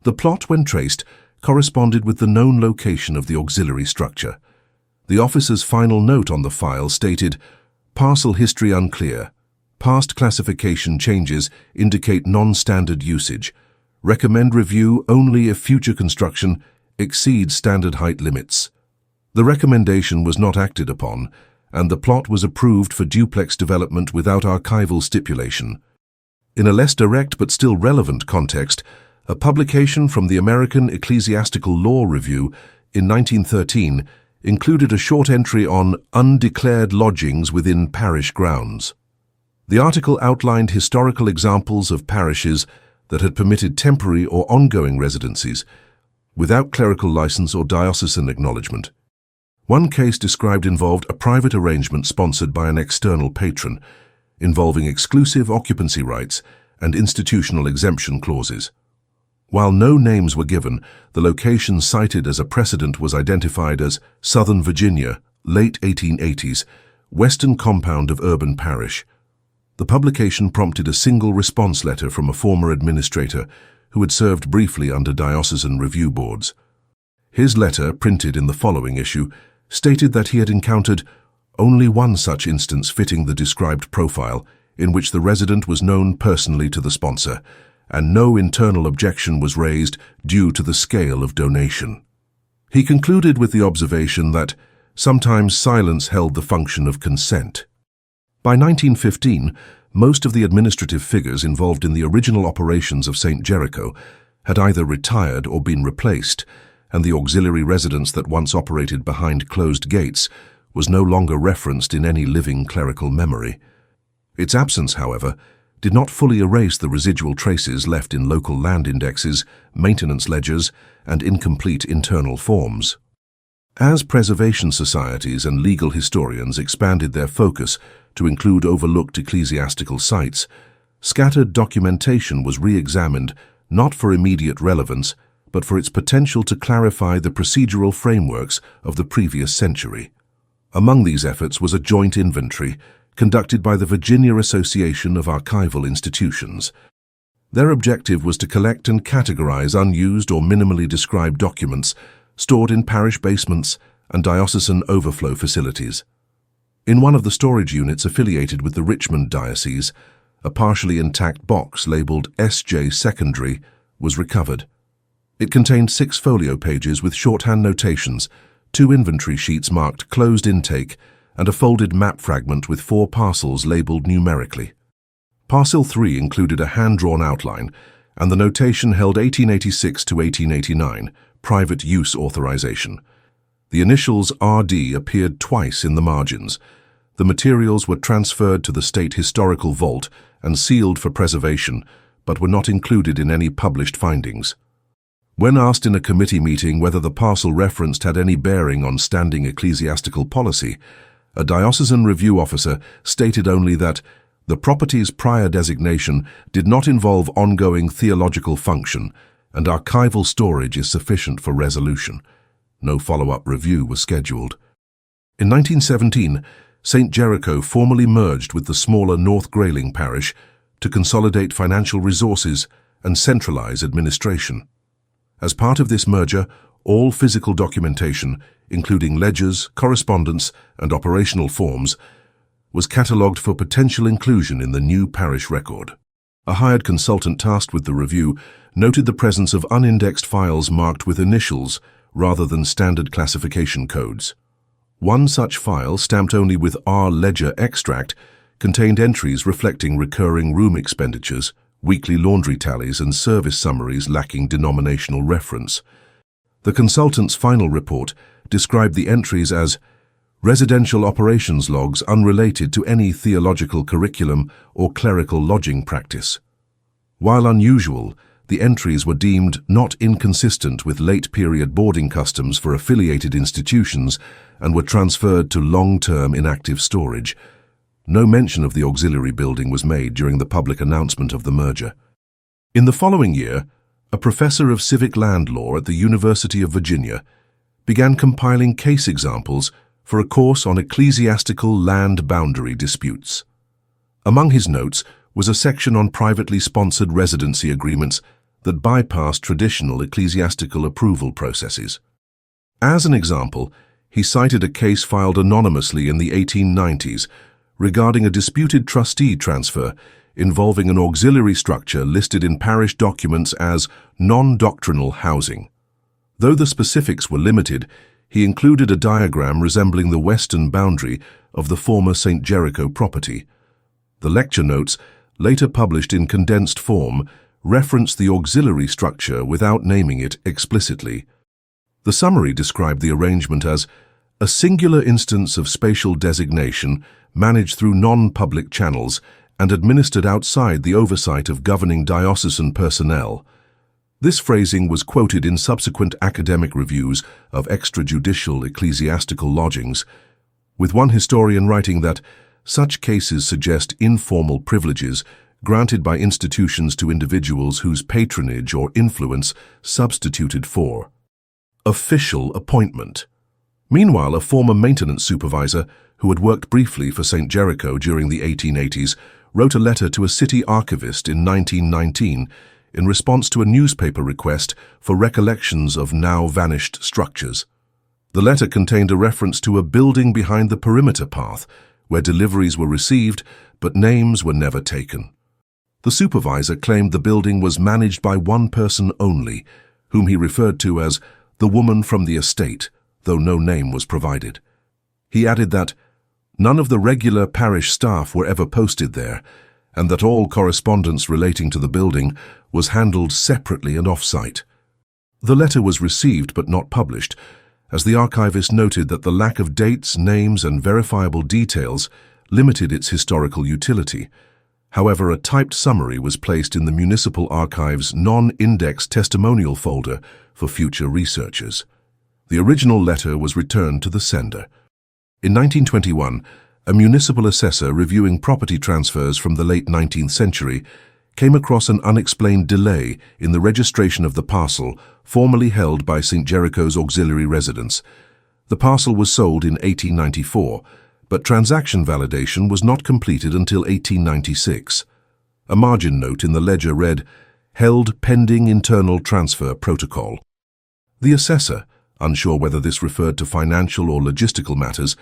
The plot, when traced, corresponded with the known location of the auxiliary structure. The officer's final note on the file stated, "Parcel history unclear. Past classification changes indicate non-standard usage. Recommend review only if future construction exceeds standard height limits." The recommendation was not acted upon, and the plot was approved for duplex development without archival stipulation. In a less direct but still relevant context, a publication from the American Ecclesiastical Law Review in 1913 included a short entry on undeclared lodgings within parish grounds. The article outlined historical examples of parishes that had permitted temporary or ongoing residencies without clerical license or diocesan acknowledgement. One case described involved a private arrangement sponsored by an external patron, involving exclusive occupancy rights and institutional exemption clauses. While no names were given, the location cited as a precedent was identified as Southern Virginia, late 1880s, western compound of urban parish. The publication prompted a single response letter from a former administrator who had served briefly under diocesan review boards. His letter, printed in the following issue, stated that he had encountered only one such instance fitting the described profile, in which the resident was known personally to the sponsor, and no internal objection was raised due to the scale of donation. He concluded with the observation that sometimes silence held the function of consent. By 1915, most of the administrative figures involved in the original operations of St. Jericho had either retired or been replaced, and the auxiliary residence that once operated behind closed gates was no longer referenced in any living clerical memory. Its absence, however, did not fully erase the residual traces left in local land indexes, maintenance ledgers, and incomplete internal forms. As preservation societies and legal historians expanded their focus to include overlooked ecclesiastical sites, scattered documentation was re-examined not for immediate relevance, but for its potential to clarify the procedural frameworks of the previous century. Among these efforts was a joint inventory conducted by the Virginia Association of Archival Institutions. Their objective was to collect and categorize unused or minimally described documents stored in parish basements and diocesan overflow facilities. In one of the storage units affiliated with the Richmond diocese, a partially intact box labeled S.J. Secondary was recovered. It contained 6 folio pages with shorthand notations, 2 inventory sheets marked closed intake, and a folded map fragment with 4 parcels labeled numerically. Parcel 3 included a hand-drawn outline, and the notation held 1886 to 1889, private use authorization. The initials RD appeared twice in the margins. The materials were transferred to the State Historical Vault and sealed for preservation, but were not included in any published findings. When asked in a committee meeting whether the parcel referenced had any bearing on standing ecclesiastical policy, a diocesan review officer stated only that the property's prior designation did not involve ongoing theological function and archival storage is sufficient for resolution. No follow-up review was scheduled. In 1917, St. Jericho formally merged with the smaller North Grayling parish to consolidate financial resources and centralize administration. As part of this merger, all physical documentation, including ledgers, correspondence, and operational forms, was catalogued for potential inclusion in the new parish record. A hired consultant tasked with the review noted the presence of unindexed files marked with initials rather than standard classification codes. One such file, stamped only with R ledger extract, contained entries reflecting recurring room expenditures, weekly laundry tallies, and service summaries lacking denominational reference. The consultant's final report described the entries as residential operations logs unrelated to any theological curriculum or clerical lodging practice. While unusual, the entries were deemed not inconsistent with late-period boarding customs for affiliated institutions and were transferred to long-term inactive storage. No mention of the auxiliary building was made during the public announcement of the merger. In the following year, a professor of civic land law at the University of Virginia began compiling case examples for a course on ecclesiastical land boundary disputes. Among his notes was a section on privately sponsored residency agreements that bypassed traditional ecclesiastical approval processes. As an example, he cited a case filed anonymously in the 1890s regarding a disputed trustee transfer involving an auxiliary structure listed in parish documents as non-doctrinal housing. Though the specifics were limited, he included a diagram resembling the western boundary of the former St. Jericho property. The lecture notes, later published in condensed form, referenced the auxiliary structure without naming it explicitly. The summary described the arrangement as a singular instance of spatial designation managed through non-public channels and administered outside the oversight of governing diocesan personnel. This phrasing was quoted in subsequent academic reviews of extrajudicial ecclesiastical lodgings, with one historian writing that such cases suggest informal privileges granted by institutions to individuals whose patronage or influence substituted for official appointment. Meanwhile, a former maintenance supervisor who had worked briefly for St. Jericho during the 1880s wrote a letter to a city archivist in 1919 in response to a newspaper request for recollections of now-vanished structures. The letter contained a reference to a building behind the perimeter path, where deliveries were received but names were never taken. The supervisor claimed the building was managed by one person only, whom he referred to as the woman from the estate, though no name was provided. He added that none of the regular parish staff were ever posted there, and that all correspondence relating to the building was handled separately and off-site. The letter was received but not published, as the archivist noted that the lack of dates, names, and verifiable details limited its historical utility. However, a typed summary was placed in the Municipal Archive's non-indexed testimonial folder for future researchers. The original letter was returned to the sender. In 1921, a municipal assessor reviewing property transfers from the late 19th century came across an unexplained delay in the registration of the parcel formerly held by St. Jericho's auxiliary residence. The parcel was sold in 1894, but transaction validation was not completed until 1896. A margin note in the ledger read, "Held pending internal transfer protocol." The assessor, unsure whether this referred to financial or logistical matters,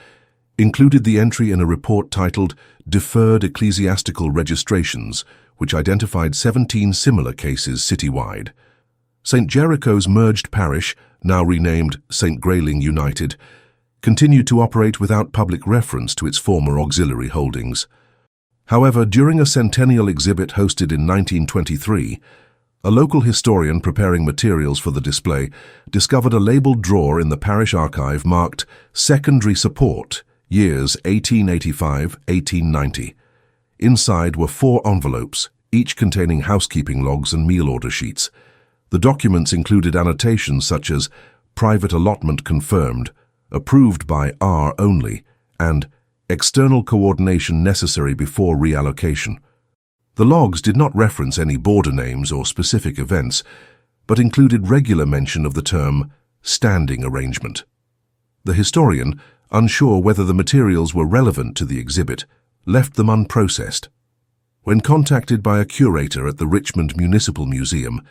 included the entry in a report titled Deferred Ecclesiastical Registrations, which identified 17 similar cases citywide. St. Jericho's merged parish, now renamed St. Grayling United, continued to operate without public reference to its former auxiliary holdings. However, during a centennial exhibit hosted in 1923, a local historian preparing materials for the display discovered a labeled drawer in the parish archive marked Secondary Support, years 1885-1890. Inside were 4 envelopes, each containing housekeeping logs and meal order sheets. The documents included annotations such as Private Allotment Confirmed, Approved by R only, and External Coordination Necessary before reallocation. The logs did not reference any border names or specific events, but included regular mention of the term standing arrangement. The historian, unsure whether the materials were relevant to the exhibit, left them unprocessed. When contacted by a curator at the Richmond Municipal Museum,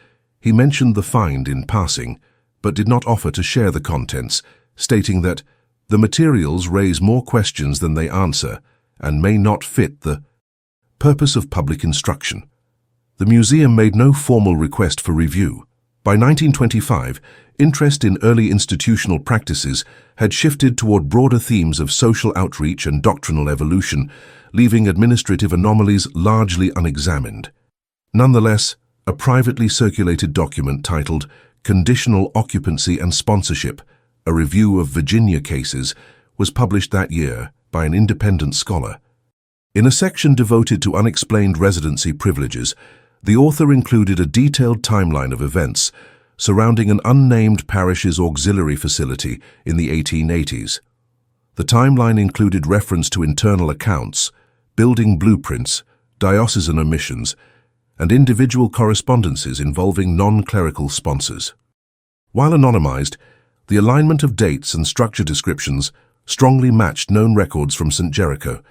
he mentioned the find in passing, but did not offer to share the contents, stating that the materials raise more questions than they answer and may not fit the purpose of public instruction. The museum made no formal request for review. By 1925, interest in early institutional practices had shifted toward broader themes of social outreach and doctrinal evolution, leaving administrative anomalies largely unexamined. Nonetheless, a privately circulated document titled Conditional Occupancy and Sponsorship, a Review of Virginia Cases, was published that year by an independent scholar. In a section devoted to unexplained residency privileges, the author included a detailed timeline of events surrounding an unnamed parish's auxiliary facility in the 1880s. The timeline included reference to internal accounts, building blueprints, diocesan omissions, and individual correspondences involving non-clerical sponsors. While anonymized, the alignment of dates and structure descriptions strongly matched known records from St. Jericho.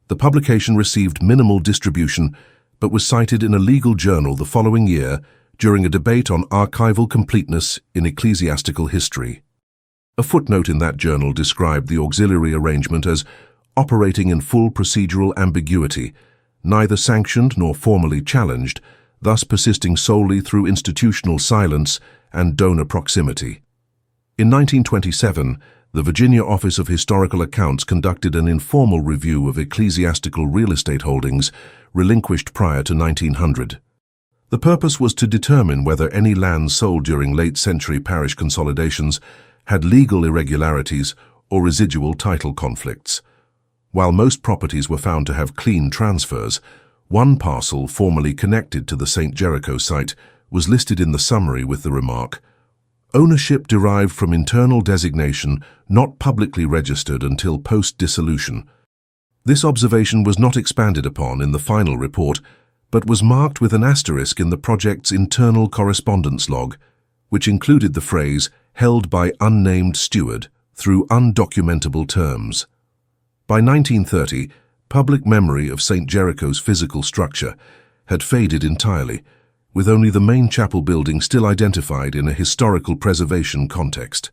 The publication received minimal distribution, but was cited in a legal journal the following year during a debate on archival completeness in ecclesiastical history. A footnote in that journal described the auxiliary arrangement as operating in full procedural ambiguity, neither sanctioned nor formally challenged, thus persisting solely through institutional silence and donor proximity. In 1927, the Virginia Office of Historical Accounts conducted an informal review of ecclesiastical real estate holdings relinquished prior to 1900. The purpose was to determine whether any lands sold during late-century parish consolidations had legal irregularities or residual title conflicts. While most properties were found to have clean transfers, one parcel formerly connected to the St. Jericho site was listed in the summary with the remark, "Ownership derived from internal designation not publicly registered until post-dissolution." This observation was not expanded upon in the final report, but was marked with an asterisk in the project's internal correspondence log, which included the phrase, "held by unnamed steward," through undocumentable terms. By 1930, public memory of St. Jericho's physical structure had faded entirely, with only the main chapel building still identified in a historical preservation context.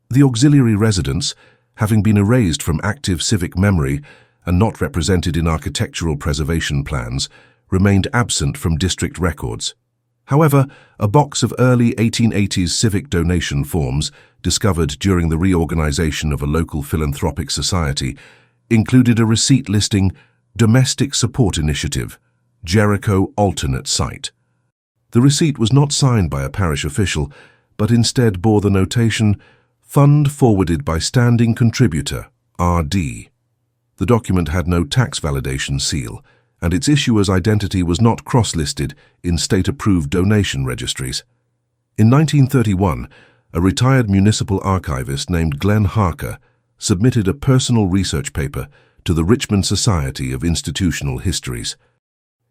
The auxiliary residence, having been erased from active civic memory and not represented in architectural preservation plans, remained absent from district records. However, a box of early 1880s civic donation forms, discovered during the reorganization of a local philanthropic society, included a receipt listing Domestic Support Initiative, Jericho Alternate Site. The receipt was not signed by a parish official, but instead bore the notation, Fund forwarded by Standing Contributor, R.D. The document had no tax validation seal, and its issuer's identity was not cross-listed in state-approved donation registries. In 1931, a retired municipal archivist named Glenn Harker submitted a personal research paper to the Richmond Society of Institutional Histories.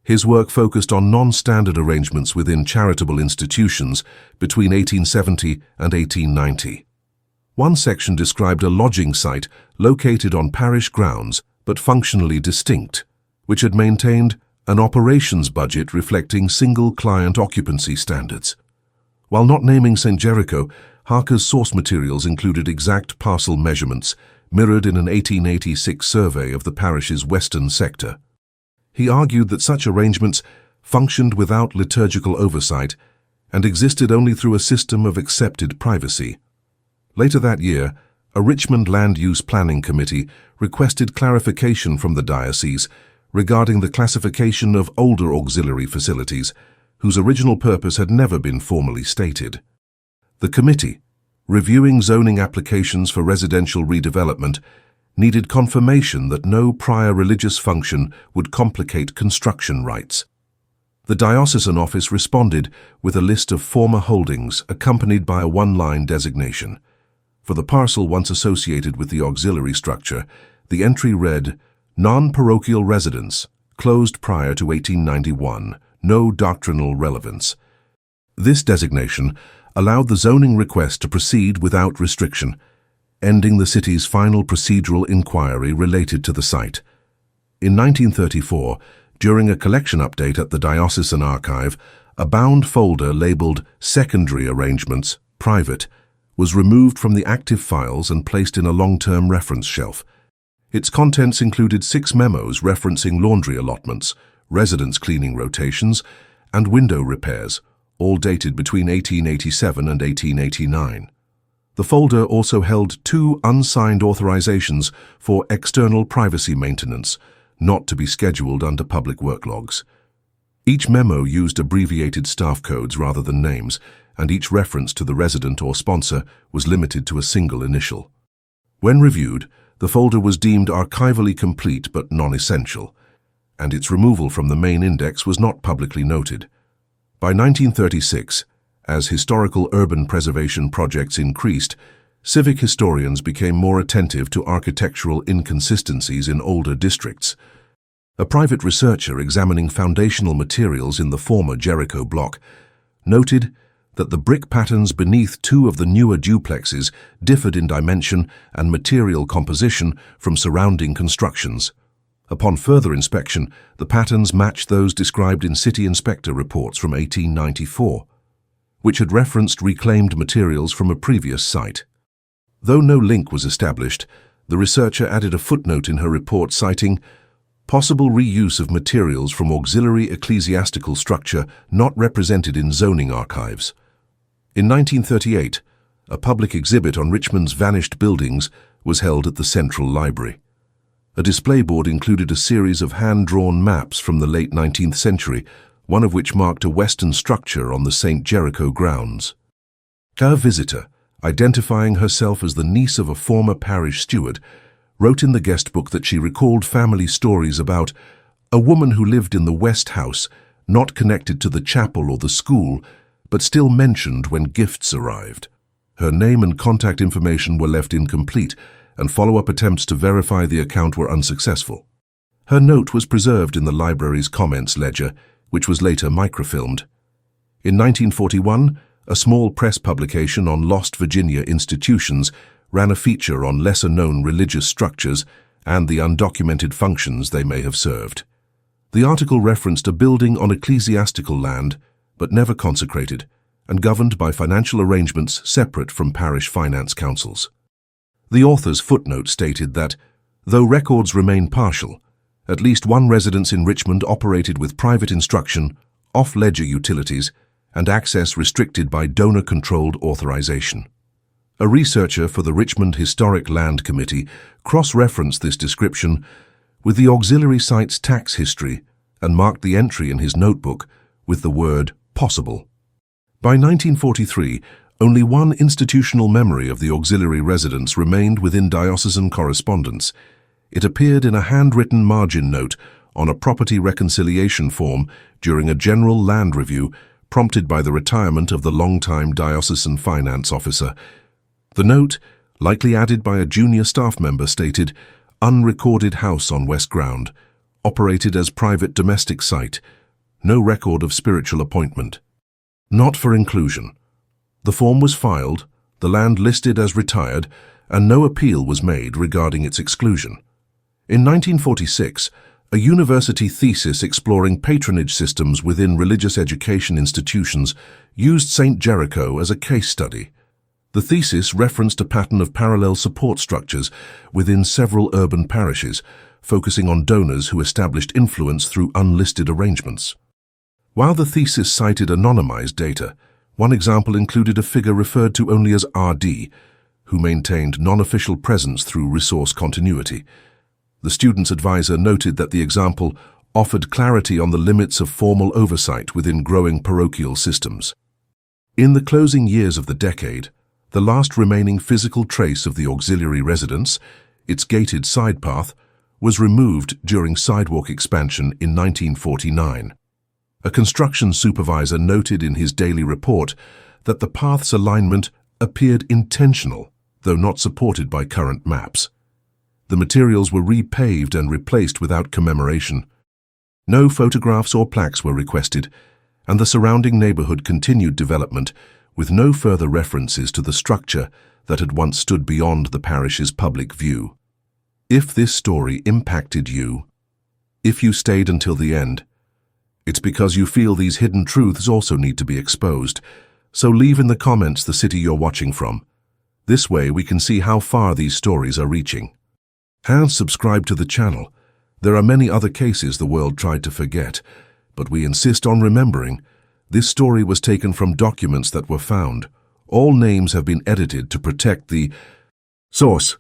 His work focused on non-standard arrangements within charitable institutions between 1870 and 1890. One section described a lodging site located on parish grounds but functionally distinct, which had maintained an operations budget reflecting single-client occupancy standards. While not naming St. Jericho, Harker's source materials included exact parcel measurements mirrored in an 1886 survey of the parish's western sector. He argued that such arrangements functioned without liturgical oversight and existed only through a system of accepted privacy. Later that year, a Richmond Land Use Planning Committee requested clarification from the diocese regarding the classification of older auxiliary facilities, whose original purpose had never been formally stated. The committee, reviewing zoning applications for residential redevelopment, needed confirmation that no prior religious function would complicate construction rights. The diocesan office responded with a list of former holdings accompanied by a one-line designation. For the parcel once associated with the auxiliary structure, the entry read, "Non-parochial residence, closed prior to 1891, no doctrinal relevance." This designation, allowed the zoning request to proceed without restriction, ending the city's final procedural inquiry related to the site. In 1934, during a collection update at the Diocesan Archive, a bound folder labeled Secondary Arrangements, Private, was removed from the active files and placed in a long-term reference shelf. Its contents included 6 memos referencing laundry allotments, residence cleaning rotations, and window repairs, all dated between 1887 and 1889. The folder also held 2 unsigned authorizations for external privacy maintenance, not to be scheduled under public work logs. Each memo used abbreviated staff codes rather than names, and each reference to the resident or sponsor was limited to a single initial. When reviewed, the folder was deemed archivally complete but non-essential, and its removal from the main index was not publicly noted. By 1936, as historical urban preservation projects increased, civic historians became more attentive to architectural inconsistencies in older districts. A private researcher examining foundational materials in the former Jericho block noted that the brick patterns beneath 2 of the newer duplexes differed in dimension and material composition from surrounding constructions. Upon further inspection, the patterns matched those described in city inspector reports from 1894, which had referenced reclaimed materials from a previous site. Though no link was established, the researcher added a footnote in her report citing possible reuse of materials from auxiliary ecclesiastical structure not represented in zoning archives. In 1938, a public exhibit on Richmond's vanished buildings was held at the Central Library. A display board included a series of hand-drawn maps from the late 19th century, one of which marked a western structure on the St. Jericho grounds. A visitor, identifying herself as the niece of a former parish steward, wrote in the guest book that she recalled family stories about a woman who lived in the West House, not connected to the chapel or the school, but still mentioned when gifts arrived. Her name and contact information were left incomplete, and follow-up attempts to verify the account were unsuccessful. Her note was preserved in the library's comments ledger, which was later microfilmed. In 1941, a small press publication on lost Virginia institutions ran a feature on lesser-known religious structures and the undocumented functions they may have served. The article referenced a building on ecclesiastical land, but never consecrated, and governed by financial arrangements separate from parish finance councils. The author's footnote stated that, though records remain partial, at least one residence in Richmond operated with private instruction, off-ledger utilities, and access restricted by donor-controlled authorization. A researcher for the Richmond Historic Land Committee cross-referenced this description with the auxiliary site's tax history and marked the entry in his notebook with the word possible. By 1943, only one institutional memory of the auxiliary residence remained within diocesan correspondence. It appeared in a handwritten margin note on a property reconciliation form during a general land review prompted by the retirement of the longtime diocesan finance officer. The note, likely added by a junior staff member, stated, "Unrecorded house on West Ground, operated as private domestic site, no record of spiritual appointment. Not for inclusion." The form was filed, the land listed as retired, and no appeal was made regarding its exclusion. In 1946, a university thesis exploring patronage systems within religious education institutions used St. Jericho as a case study. The thesis referenced a pattern of parallel support structures within several urban parishes, focusing on donors who established influence through unlisted arrangements. While the thesis cited anonymized data, one example included a figure referred to only as RD, who maintained non-official presence through resource continuity. The student's advisor noted that the example offered clarity on the limits of formal oversight within growing parochial systems. In the closing years of the decade, the last remaining physical trace of the auxiliary residence, its gated side path, was removed during sidewalk expansion in 1949. A construction supervisor noted in his daily report that the path's alignment appeared intentional, though not supported by current maps. The materials were repaved and replaced without commemoration. No photographs or plaques were requested, and the surrounding neighborhood continued development with no further references to the structure that had once stood beyond the parish's public view. If this story impacted you, if you stayed until the end, it's because you feel these hidden truths also need to be exposed. So leave in the comments the city you're watching from. This way we can see how far these stories are reaching. And subscribe to the channel. There are many other cases the world tried to forget, but we insist on remembering. This story was taken from documents that were found. All names have been edited to protect the source.